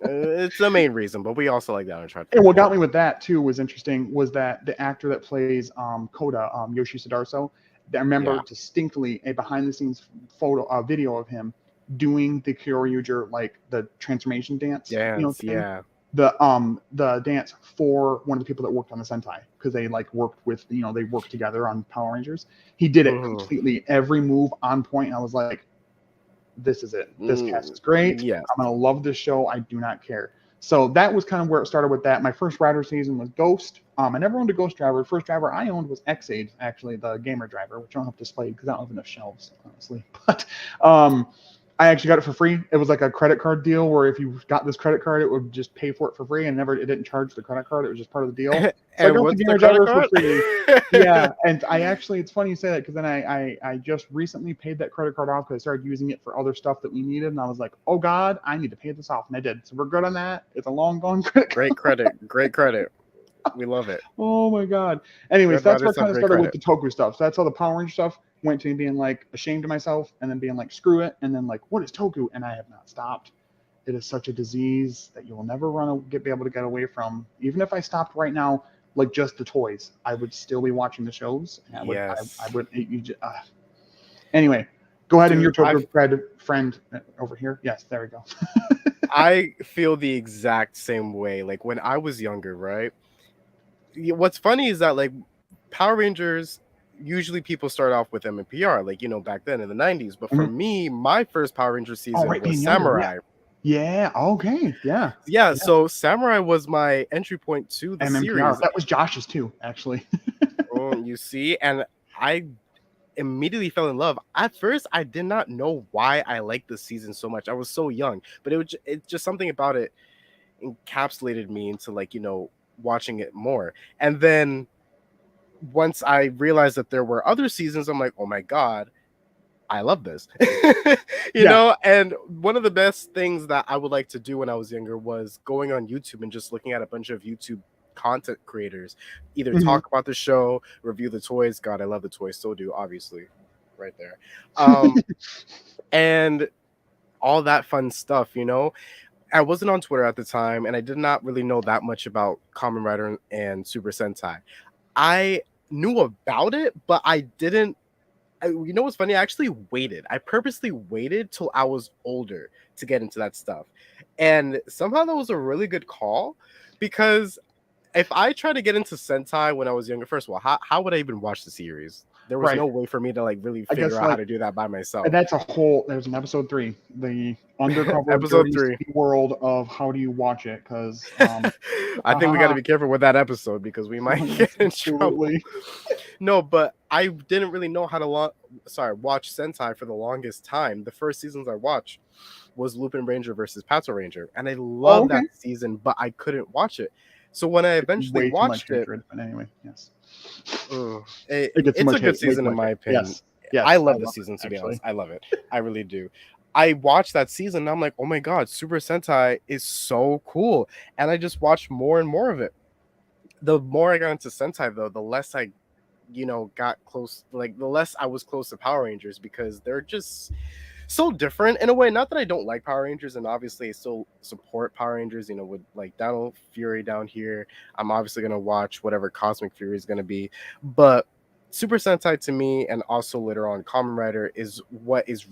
It's the main reason, but we also like that Uncharted And for what got different me with reasons. that too was interesting was that the actor that plays Koda, Yoshi Sudarso, I remember Yeah. distinctly a behind the scenes video of him doing the Kyoryuger, like the transformation dance, Dance, thing. yeah. the dance for one of the people that worked on the Sentai, because they like worked with, they worked together on Power Rangers. He did it Mhm. completely, every move on point. And I was like, this is it. This cast is great. Yes. I'm gonna love this show. I do not care. So that was kind of where it started with that. My first rider season was Ghost. I never owned a Ghost driver. The first driver I owned was X-Age, actually, the gamer driver, which I don't have displayed because I don't have enough shelves, honestly. But I actually got it for free. It was like a credit card deal where if you got this credit card, it would just pay for it for free, and it didn't charge the credit card. It was just part of the deal. So I And got the what's the gamer credit driver for card? free. Yeah, and I actually, it's funny you say that because then I just recently paid that credit card off because I started using it for other stuff that we needed, and I was like, oh God, I need to pay this off, and I did. So we're good on that. It's a long gone credit card. Great credit. Great credit. We love it. Oh my God. Anyways, Red that's where Riders it have kind of great started with credit. the Toku stuff. So that's how the Power Ranger stuff went to me being like ashamed of myself, and then being like, screw it, and then like, what is Toku? And I have not stopped. It is such a disease that you will never be able to get away from. Even if I stopped right now, like just the toys, I would still be watching the shows, and I Yes. would. Anyway, go ahead and your Dude, Toku friend over here. Yes, there we go. I feel the exact same way. Like when I was younger, right? What's funny is that like Power Rangers, usually people start off with MMPR, like back then in the 90s. But for Mhm. me, my first Power Ranger Oh, season right, was being younger. Yeah. Samurai. Yeah. Okay. Yeah. Yeah, Yeah. so Samurai was my entry point to the MMPR. series. That was Josh's too, actually. You see, and I immediately fell in love. At first, I did not know why I liked the season so much. I was so young, but it's just something about it encapsulated me into like watching it more. And then once I realized that there were other seasons, I'm like, oh my god, I love this. Yeah. And one of the best things that I would like to do when I was younger was going on YouTube and just looking at a bunch of YouTube content creators, either Mhm. talk about the show, review the toys. God, I love the toys, still do, obviously, right there. Um, and all that fun stuff. I wasn't on Twitter at the time, and I did not really know that much about Kamen Rider and Super Sentai. I knew about it, but I didn't. You know what's funny? I actually waited. I purposely waited till I was older to get into that stuff. And somehow that was a really good call, because if I tried to get into Sentai when I was younger, first of all, how would I even watch the series? There was Right. no way for me to like really I figure guess out how like to do that by myself. that's a whole. There's an episode 3, the undercover Episode dirty 3. city world of how do you watch it? Because I think we got to be careful with that episode because we might get in trouble. absolutely. No, but I didn't really know how to watch Sentai for the longest time. The first seasons I watched was Lupin Ranger versus Pato Ranger, and I Oh, loved okay. that season, but I couldn't watch it. So when I eventually Way too much watched it, hatred, but anyway, yes. It gets too it's a much good hate. Way too season in much my hate. opinion. Yes. I Yes. I love the love season, it to be honest. actually. I love it. I really do. I watched that season and I'm like, oh my god, Super Sentai is so cool. And I just watched more and more of it. The more I got into Sentai though, the less I got close, like the less I was close to Power Rangers, because they're just so different in a way. Not that I don't like Power Rangers, and obviously I still support Power Rangers, with like Dino Fury down here. I'm obviously gonna watch whatever Cosmic Fury is gonna be. But Super Sentai to me, and also later on Kamen Rider, is what is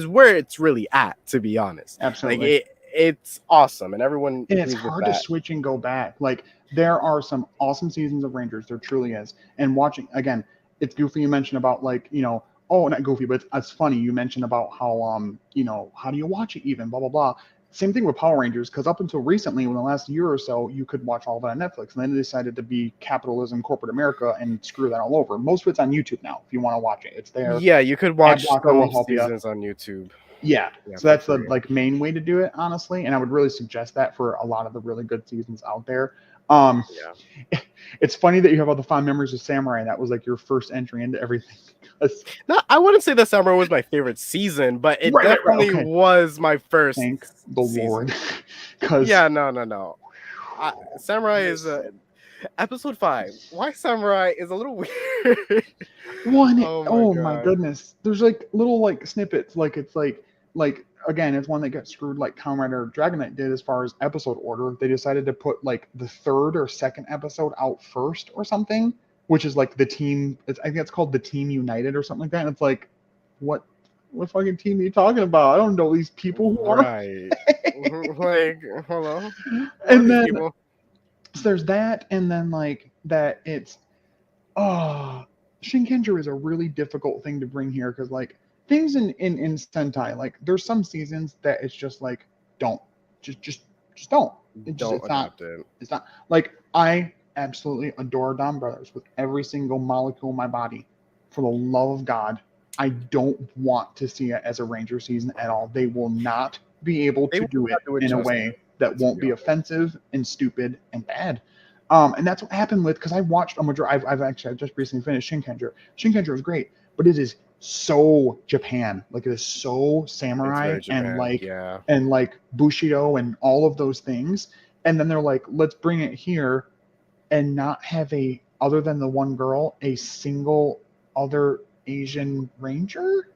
where it's really at, to be honest. Like Absolutely. it's awesome, and everyone And it's agrees with hard to that. switch and go back. Like there are some awesome seasons of Rangers. There truly is. And watching again, it's goofy. You mentioned about like oh, not goofy, but it's funny. You mentioned about how how do you watch it even blah blah blah. Same thing with Power Rangers, because up until recently, in the last year or so, you could watch all of it on Netflix, and then they decided to be capitalism, corporate America, and screw that all over. Most of it's on YouTube now. If you want to watch it, it's there. Yeah, you could Ad watch blocker will some help you. seasons on YouTube. Yeah. Yeah, So for that's the free. like main way to do it, honestly. And I would really suggest that for a lot of the really good seasons out there. Um, Yeah. it's funny that you have all the fond memories of Samurai. That was like your first entry into everything. No, I wouldn't say that Samurai was my favorite season, but it Right. definitely Okay. was my first Thank the season. Lord. Because Yeah, no. Samurai is episode 5. Why Samurai is a little weird. Oh my oh my god. goodness. There's like little like snippets. Like it's like again, it's one that got screwed like Kamen Rider Dragon Knight did as far as episode order. They decided to put like the third or second episode out first or something, which is like the team. I think it's called the Team United or something like that. And it's like, what? what fucking team are you talking about? I don't know these people who are. Right. Like, hello, who are And these then people? so there's that, and then like that it's oh, Shinkenger is a really difficult thing to bring here because like things in Sentai, like there's some seasons that it's just like don't just just just don't. Don't It's not adapt it. it's not like I absolutely adore Dom Brothers with every single molecule in my body. For the love of God, I don't want to see it as a Ranger season at all. They will not be able They to will do not it do it in a justice, way that to won't be be honest. offensive and stupid and bad. And that's what happened with because I watched a majority. I've actually I just recently finished Shinkenger. Shinkenger was great, but it is so Japan. Like it is so It's samurai very Japan. Yeah. and like Bushido and all of those things. And then they're like, let's bring it here and not have a other than the one girl a single other Asian ranger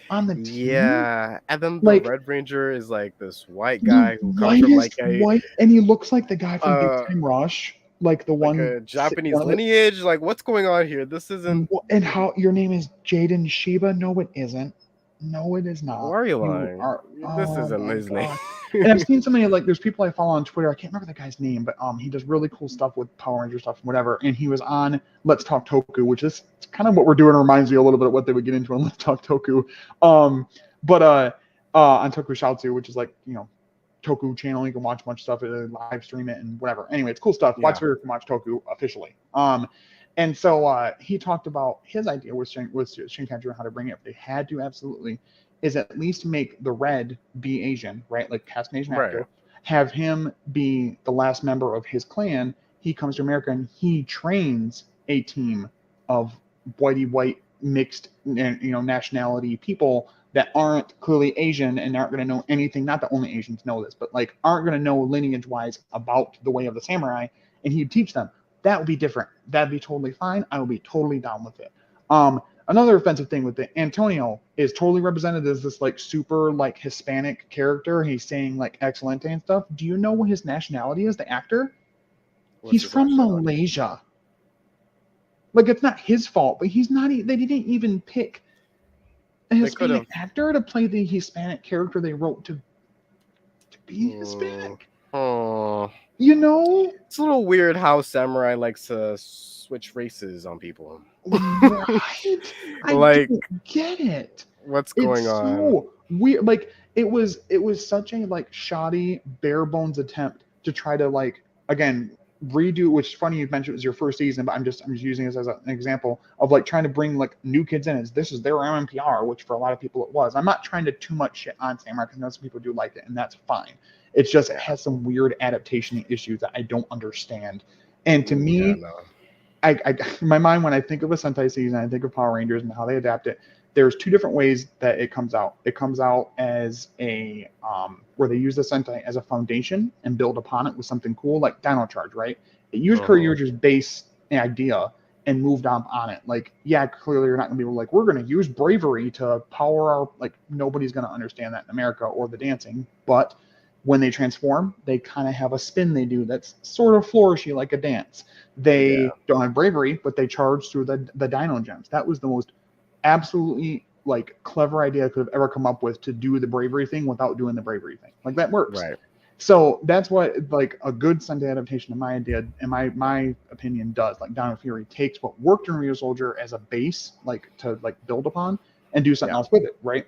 on the team. Yeah. And then the Like Red Ranger is like this white the guy who comes from whitest white, and he looks like the guy from Big uh Time Rush, like the like one a one Japanese of the. lineage. Like, what's going on here? This isn't. And how your name is Jaden Shiba? No, it isn't. No, it is not. Why are you You lying? are. This Oh isn't my his name. god. And I've seen so many like there's people I follow on Twitter. I can't remember the guy's name, but he does really cool stuff with Power Ranger stuff and whatever. And he was on Let's Talk Toku, which is kind of what we're doing. It reminds me a little bit of what they would get into on Let's Talk Toku. Um, but on Tokusatsu, which is like Toku channel. You can watch a bunch of stuff, live stream it, and whatever. Anyway, it's cool stuff. Watch Yeah. Spirit can watch Toku officially. And so he talked about his idea with Shinkanju and how to bring it. If they had to, absolutely, is at least make the Red be Asian, right? Like cast an Asian Right. actor, have him be the last member of his clan. He comes to America and he trains a team of white mixed nationality people that aren't clearly Asian and aren't going to know anything. Not that only Asians know this, but like aren't going to know lineage wise about the way of the samurai, and he'd teach them. That would be different. That'd be totally fine. I would be totally down with it. Another offensive thing with it, Antonio is totally represented as this like super like Hispanic character. He's saying like excelente and stuff. Do you know what his nationality is? The actor? What's He's his from nationality? Malaysia. Like it's not his fault, but he's not. They didn't even pick a They could Hispanic have. actor to play the Hispanic character they wrote to be Hispanic. Oh. You know? It's a little weird how samurai likes to switch races on people. Right? I Like, don't get it. what's going It's on? so weird. Like it was such a like shoddy, bare bones attempt to try to like again redo. Which is funny you mentioned it was your first season, but I'm just using this as an example of like trying to bring like new kids in. As this is their MMPR, which for a lot of people it was. I'm not trying to too much shit on Samurai because some people do like it, and that's fine. It's just it Yeah. has some weird adaptation issues that I don't understand. And to Yeah, me, no. I in my mind when I think of a Sentai season, I think of Power Rangers and how they adapt it. There's two different ways that it comes out. It comes out as a where they use the Sentai as a foundation and build upon it with something cool like Dino Charge, right? It used Kyryuji's base idea and moved on it. Like, yeah, clearly you're not gonna be like, we're gonna use bravery to power our like nobody's gonna understand that in America or the dancing, but when they transform, they kind of have a spin they do that's sort of flourishy like a dance. Yeah. They don't have bravery, but they charge through the dino gems. That was the most absolutely like clever idea I could have ever come up with to do the bravery thing without doing the bravery thing. Like that works. Right. So that's what like a good Sunday adaptation in my idea, in my opinion, does. Like Dino Fury takes what worked in Real Soldier as a base, like to like build upon and do something Yeah. else with it, right?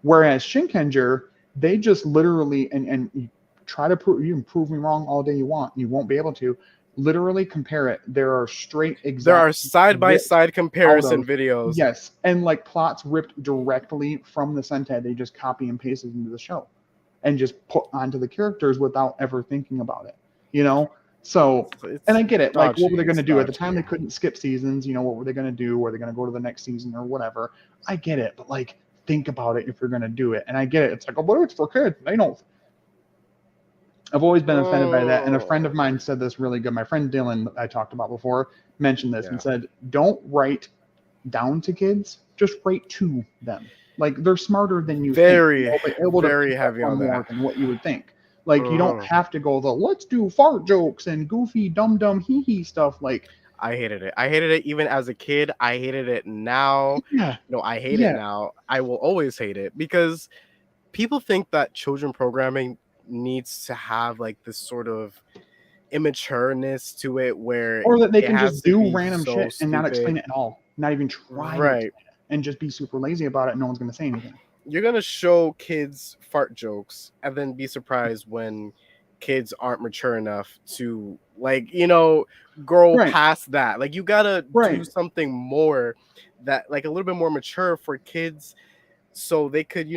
Whereas Shinkenger, they just literally and you try to prove you can prove me wrong all day you want, you won't be able to literally compare it. There are straight There are exact side by ripped side out comparison of videos. yes, and like plots ripped directly from the Sentai. They just copy and paste it into the show, and just put onto the characters without ever thinking about it. You know, so and It's I get it. Like, what were dodgy. they going to It's do at the time? dodgy. They couldn't skip seasons. You know, what were they going to do? Were they going to go to the next season or whatever? I get it, but like, think about it if you're going to do it. And I get it. It's like, oh, but it's for kids. They don't. I've always been offended by that. And a friend of mine said this really good. My friend Dylan, that I talked about before, mentioned this and Yeah. said, don't write down to kids, just write to them. Like they're smarter than you think. Very, They'll be able to very pick up heavy on on more that. than what you would think. Like you don't Uh-huh. have to go the let's do fart jokes and goofy dumb hee hee stuff. Like I hated it. I hated it even as a kid. I hated it now. Yeah, No, I hate it yeah, now. I will always hate it because people think that children programming needs to have like this sort of immatureness to it where or that they it can has just to do be random so shit and not explain stupid. it at all, not even try to Right. explain it, and just be super lazy about it. And no one's gonna say anything. You're gonna show kids fart jokes and then be surprised when kids aren't mature enough to like, grow Right, past that. Like you gotta do right. something more that like a little bit more mature for kids so they could,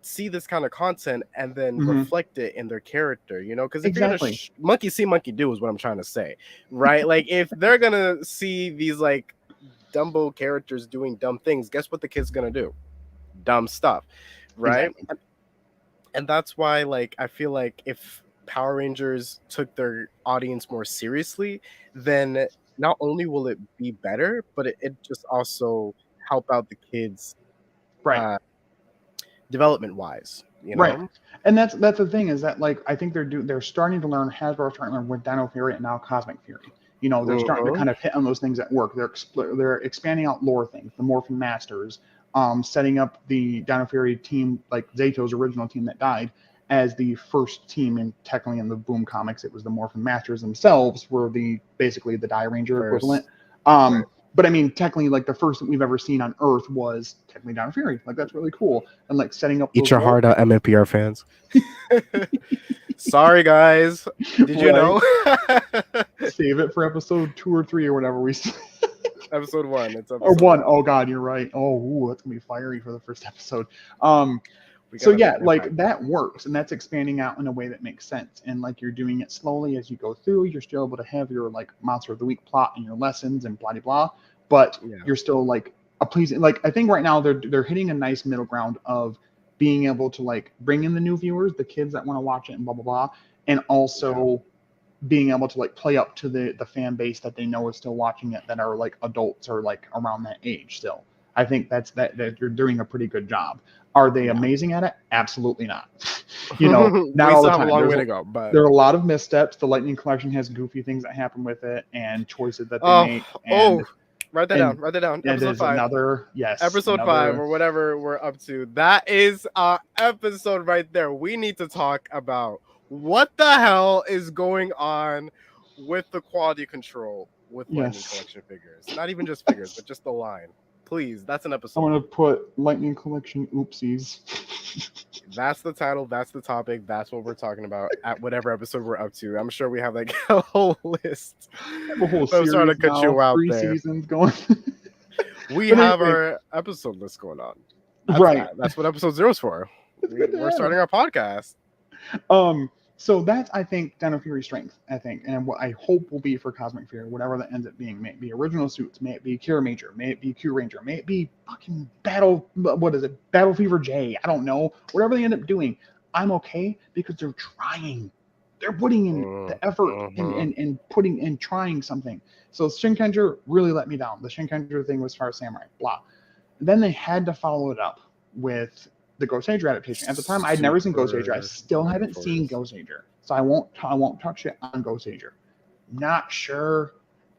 see this kind of content and then Hmm. reflect it in their character, because if you're gonna Exactly. monkey see monkey do is what I'm trying to say, right? Like if they're gonna see these like dumbo characters doing dumb things, guess what the kid's gonna do? Dumb stuff, right? Exactly. And that's why like I feel like if Power Rangers took their audience more seriously, then not only will it be better, but it just also help out the kids Right. uh development wise, you Right. know? And that's the thing is that like I think they're starting to learn Hasbro's starting to learn with Dino Fury and now Cosmic Fury. They're starting to Uh-huh. kind of hit on those things that work. They're expanding out lore things, the Morphin Masters, setting up the Dino Fury team, like Zato's original team that died, as the first team, and technically in the Boom comics, it was the Morphin Masters themselves were the basically the Die Ranger equivalent. First, right. But I mean, technically, like the first that we've ever seen on Earth was technically Dino Fury. Like that's really cool, and like setting up Eat those your lore heart out, MNPR fans. Sorry, guys. Did you right? know? Save it for episode 2 or 3 or whatever we Episode 1. It's or episode one. 1. Oh God, you're right. Oh, ooh, that's gonna be fiery for the first episode. Um, We so gotta yeah, make an like impact. that works, and that's expanding out in a way that makes sense. And like you're doing it slowly as you go through. You're still able to have your like monster of the week plot and your lessons and blah blah blah, but Yeah. you're still like a pleasing. Like I think right now they're hitting a nice middle ground of being able to like bring in the new viewers, the kids that want to watch it, and blah blah blah, and Yeah. also being able to like play up to the fan base that they know is still watching it that are like adults or like around that age still. I think that you're doing a pretty good job. Are they Yeah. amazing at it? Absolutely not. Not We all the still have a time. long way to go, but There are a lot of missteps. The Lightning Collection has goofy things that happen with it and choices that they oh, make oh, and write that down. and Write that down. yeah, Episode there's 5. another yes, Episode 5 another or whatever we're up to. That is our episode right there. We need to talk about what the hell is going on with the quality control with Lightning yes. Collection figures. Not even just figures, but just the line. Please, that's an I episode. want to put Lightning Collection oopsies. That's the title. That's the topic. That's what we're talking about at whatever episode we're up to. I'm sure we have like a whole list. I have a whole I'm sorry to series cut now, you out 3 there. seasons going. We But have anyway, our episode list going on. right. That's what episode 0 is for. It's good to We're have. starting our podcast. So that's I think Dino Fury's strength. I think, and what I hope will be for Cosmic Fury, whatever that ends up being. May it be original suits, may it be Cure Major, may it be Q Ranger, may it be fucking Battle. What is it? Battle Fever J. I don't know. Whatever they end up doing, I'm okay because they're trying. They're putting in the effort and putting in trying something. So Shinkenger really let me down. The Shinkenger thing was Fire Samurai, blah. Then they had to follow it up with the Ghost Ager adaptation. At the time, I'd never seen Ghost Ager. I Super still haven't seen metaphors. Ghost Ager, so I won't touch it on Ghost Ager. Not sure.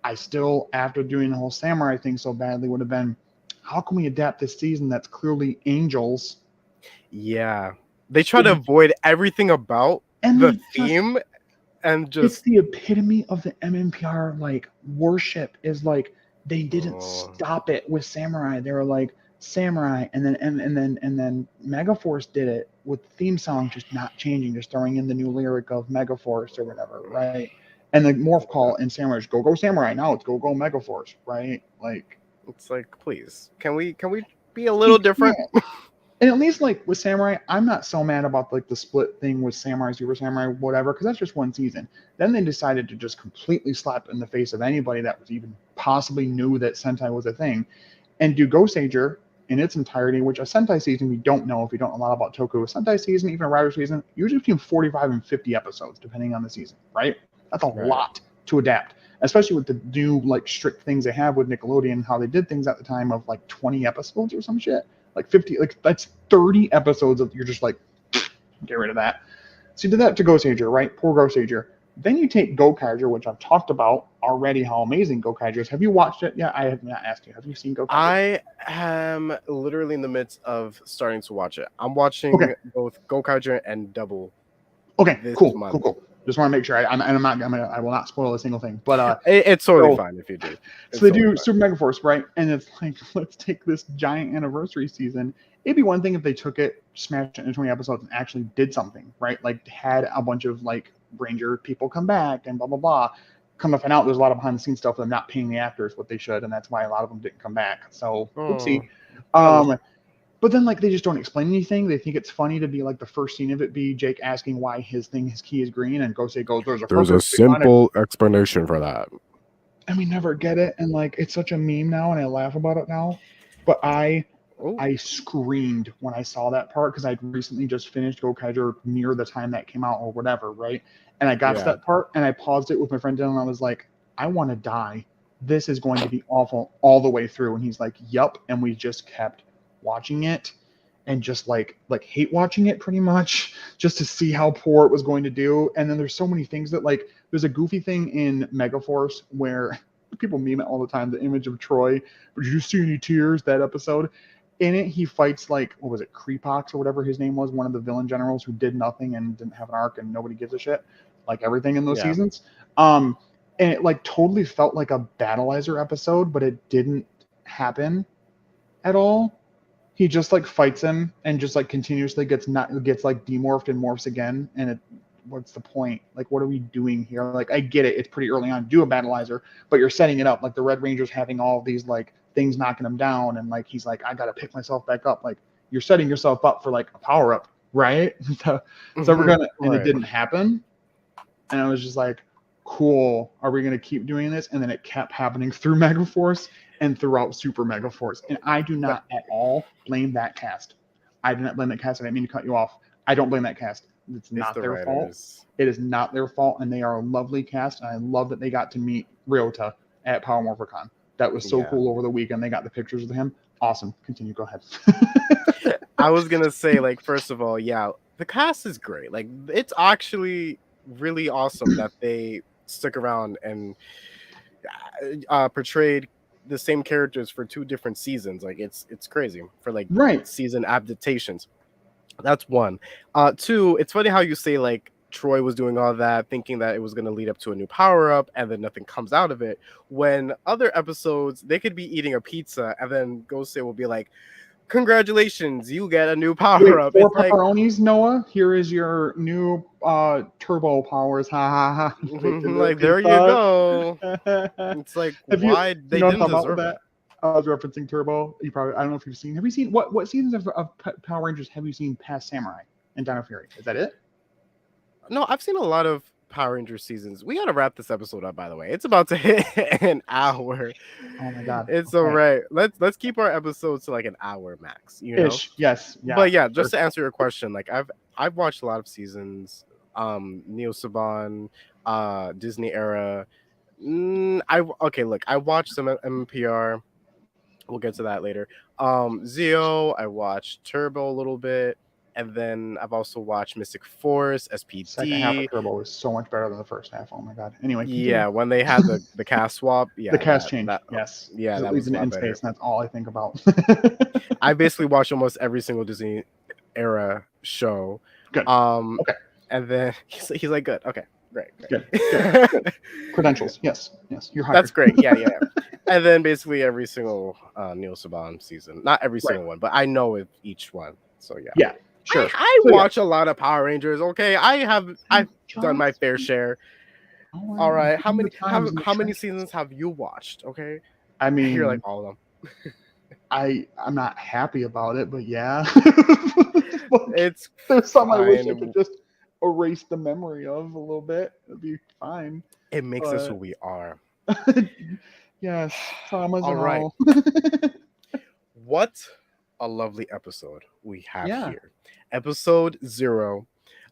I still, after doing the whole samurai thing so badly, would have been, how can we adapt this season that's clearly angels? Yeah. They try to avoid everything about And the they just theme and it's just the epitome of the MMPR like worship is like they didn't stop it with samurai. They were like samurai, and then Megaforce did it with the theme song just not changing, just throwing in the new lyric of Megaforce or whatever, right? And the morph call in Samurai is go Samurai. Now it's go Megaforce, right? Like it's like, please, can we be a little different? And at least like with Samurai, I'm not so mad about like the split thing with Samurai, Super Samurai, whatever, because that's just one season. Then they decided to just completely slap in the face of anybody that was even possibly knew that Sentai was a thing, and do Ghost Ager in its entirety, which a Sentai season we don't know if you don't know a lot about Toku. A Sentai season, even a Rider season, usually between 45 and 50 episodes, depending on the season, right? That's a Right. lot to adapt, especially with the new like strict things they have with Nickelodeon, how they did things at the time of like 20 episodes or some shit. Like 50, like that's 30 episodes of you're just like, get rid of that. So you did that to Ghost Ager, right? Poor Ghost Ager. Then you take Gokaiger, which I've talked about already, how amazing Gokaiger is. Have you watched it? Yeah, I have not asked you. Have you seen Gokaiger? I am literally in the midst of starting to watch it. I'm Okay. watching both Gokaiger and Double Okay. this Cool. month. Cool. Cool. Just want to make sure I'm not. I will not spoil a single thing. But It's totally so fine if you do. so It's they totally do fine. Super Mega Force, right? And it's like, let's take this giant anniversary season. It'd be one thing if they took it, smashed it into 20 episodes, and actually did something, right? Like had a bunch of like Ranger people come back and blah blah blah. Come to find out, there's a lot of behind the scenes stuff of them not paying the actors what they should, and that's why a lot of them didn't come back. So Oh, oopsie. understand. But then like they just don't explain anything. They think it's funny to be like the first scene of it be Jake asking why his key is green, and Gosei goes, "There's a There's a purpose behind it." simple explanation for that. And we never get it, and like it's such a meme now, and I laugh about it now. But Oh, I screamed when I saw that part because I'd recently just finished Gokaiger near the time that came out or whatever, right? And I got to yeah. that part and I paused it with my friend Dylan and I was like, I want to die. This is going to be awful all the way through. And he's like, yup. And we just kept watching it and just like hate watching it pretty much just to see how poor it was going to do. And then there's so many things that like there's a goofy thing in Megaforce where people meme it all the time, the image of Troy. But did you see any tears that episode? In it, he fights like what was it, Creepox or whatever his name was, one of the villain generals who did nothing and didn't have an arc and nobody gives a shit, like everything in those Yeah. seasons. And it like totally felt like a Battleizer episode, but it didn't happen at all. He just like fights him and just like continuously gets like demorphed and morphs again, and it. What's the point? Like, what are we doing here? Like, I get it. It's pretty early on to do a Battleizer, but you're setting it up. Like, the Red Ranger's having all these, like, things knocking him down, and, like, he's like, I got to pick myself back up. Like, you're setting yourself up for, like, a power up, right? So we're going to, and it Right. didn't happen. And I was just like, cool. Are we going to keep doing this? And then it kept happening through Megaforce and throughout Super Megaforce. And I do not at all blame that cast. I do not blame that cast. I didn't mean to cut you off. I don't blame that cast. It's not the their fault. writers. It is not their fault, and they are a lovely cast. And I love that they got to meet Ryota at Power Morphicon. That was so Yeah. cool over the weekend. They got the pictures of him. Awesome. Continue. Go ahead. I was gonna say, like, first of all, yeah, the cast is great. Like, it's actually really awesome that they stuck around and portrayed the same characters for 2 different seasons. Like, it's crazy for like Right. season adaptations. That's one. Two, it's funny how you say like Troy was doing all that, thinking that it was going to lead up to a new power up, and then nothing comes out of it. When other episodes, they could be eating a pizza, and then Gosei will be like, "Congratulations, you get a new power up." 4 It's like, pepperonis, Noah. Here is your new turbo powers. Ha ha ha. Baked into the like, there you pizza. go. It's like, Have you why you they know what I'm didn't talking about with deserve that? it. I was referencing Turbo. You probably I don't know if you've seen. Have you seen what seasons of Power Rangers have you seen past Samurai and Dino Fury? Is that it? No, I've seen a lot of Power Rangers seasons. We gotta wrap this episode up, by the way. It's about to hit an hour. Oh my god. It's all Okay. right. Let's keep our episodes to like an hour max, you know? Ish. Yes. Yeah. But yeah, Sure. just to answer your question, like I've watched a lot of seasons, Neo Saban, Disney era. Okay, look, I watched some MPR. We'll get to that later. Zeo, I watched Turbo a little bit, and then I've also watched Mystic Force, Second half of SPD. Turbo was so much better than the first half. Oh my god. Anyway, continue. Yeah, when they had the cast swap, The yeah, cast change. that Yes. yeah, Because it that leads was a into lot in better. space, and that's all I think about. I basically watched almost every single Disney era show. Good. Okay. And then he's like, good. Okay, great. Good. Credentials. Yes. You're hired. That's great. Yeah. And then basically every single Neil Saban season. Not every single one, but I know of each one. So yeah. Yeah. Sure. I So, watch a lot of Power Rangers. Okay, I've done my fair share. All right. How many seasons have you watched? Okay. I mean, You're like all of them. I'm not happy about it, but yeah. It's There's some I wish I fine. could just erase the memory of a little bit. It'd be fine. It makes us who we are. Yes, traumas All and right. all. What a lovely episode we have Yeah. here. Episode 0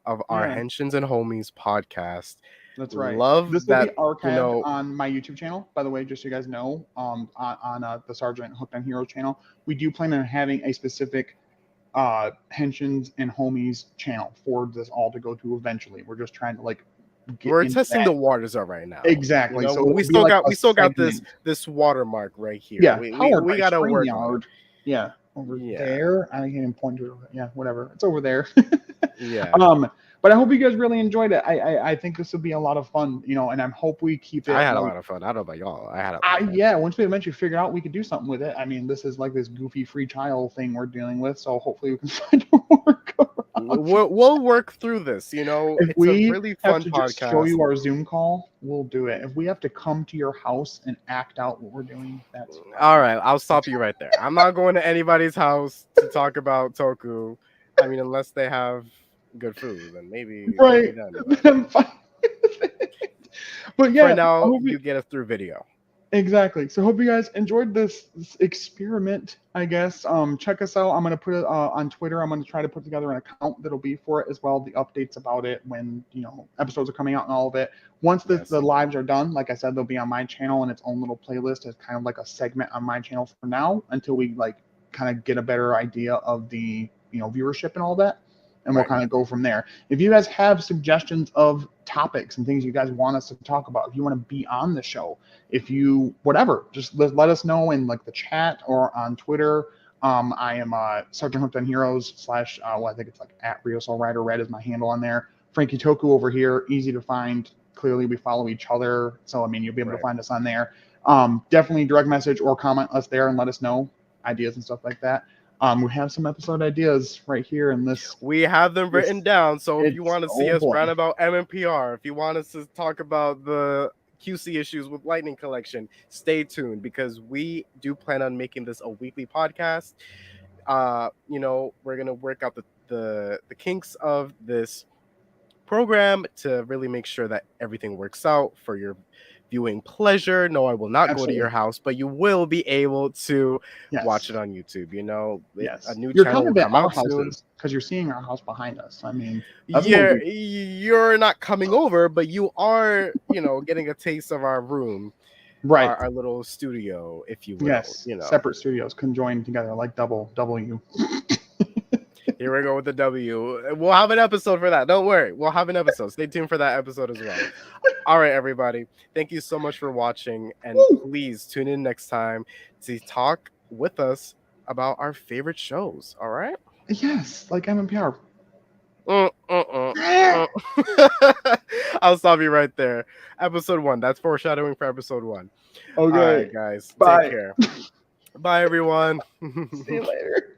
of our Yeah. Henshins and Homies podcast. That's right. Love This will that, be archived you know, on my YouTube channel, by the way, just so you guys know. On the Sergeant Hooked on Heroes channel, we do plan on having a specific Henshins and Homies channel for this all to go to eventually. We're just trying to like get We're into testing that. the waters out right now. You Exactly. know, So we it'll be still like got a this segment. watermark right here. Yeah, We powered by gotta work on it. StreamYard. Yeah, over Yeah, there. I can't even point to it. Yeah, whatever. It's over there. yeah. But I hope you guys really enjoyed it. I think this will be a lot of fun, and I hope we keep I it had a like. lot of fun. I don't know about y'all. I had a lot of fun. Yeah, once we eventually figure out we could do something with it. I mean, this is like this goofy free trial thing we're dealing with, so hopefully we can find a workaround. We'll work through this. You know, If it's a we really have fun to just show podcast. you our Zoom call, we'll do it. If we have to come to your house and act out what we're doing, that's All fine. right, I'll stop you right there. I'm not going to anybody's house to talk about Toku. I mean, unless they have good food, then maybe Right. then. But I'm fine with it. But for yeah, I now, hope you get us through video. exactly. So hope you guys enjoyed this experiment, I guess. Check us out. I'm gonna put it on Twitter. I'm gonna try to put together an account that'll be for it as well. The updates about it when episodes are coming out and all of it. Once Yes. the lives are done, like I said, they'll be on my channel in its own little playlist as kind of like a segment on my channel for now until we like kind of get a better idea of the viewership and all that. And we'll Right. kind of go from there. If you guys have suggestions of topics and things you guys want us to talk about, if you want to be on the show, if you whatever, just let us know in like the chat or on Twitter. I am Sergeant Hooked on Heroes slash I think it's like at Rio Soul Rider Red is my handle on there. Frankie Toku over here, easy to find. Clearly we follow each other, so I mean you'll be able to Right. find us on there. Definitely direct message or comment us there and let us know ideas and stuff like that. We have some episode ideas right here in this. We have them written down, so if you want to see oh us boy. rant about MMPR, if you want us to talk about the QC issues with Lightning Collection, stay tuned because we do plan on making this a weekly podcast. We're gonna work out the kinks of this program to really make sure that everything works out for your viewing pleasure. No, I will not go to Absolutely. your house, but you will be able to watch Yes. it on YouTube. Yes. A new You're channel kind will of at come our out soon. houses because you're seeing our house behind us. I mean, that's a little weird. You're not coming over, but you are, getting a taste of our room, Right. our little studio, if you will. Yes. Separate studios conjoined together like double W. Here we go with the W. We'll have an episode for that. Don't worry. We'll have an episode. Stay tuned for that episode as well. All right, everybody. Thank you so much for watching. And Woo! please tune in next time to talk with us about our favorite shows. All right? Yes, like MMPR. I'll stop you right there. Episode 1. That's foreshadowing for episode 1. Okay. All right, guys. Take Bye. care. Bye, everyone. See you later.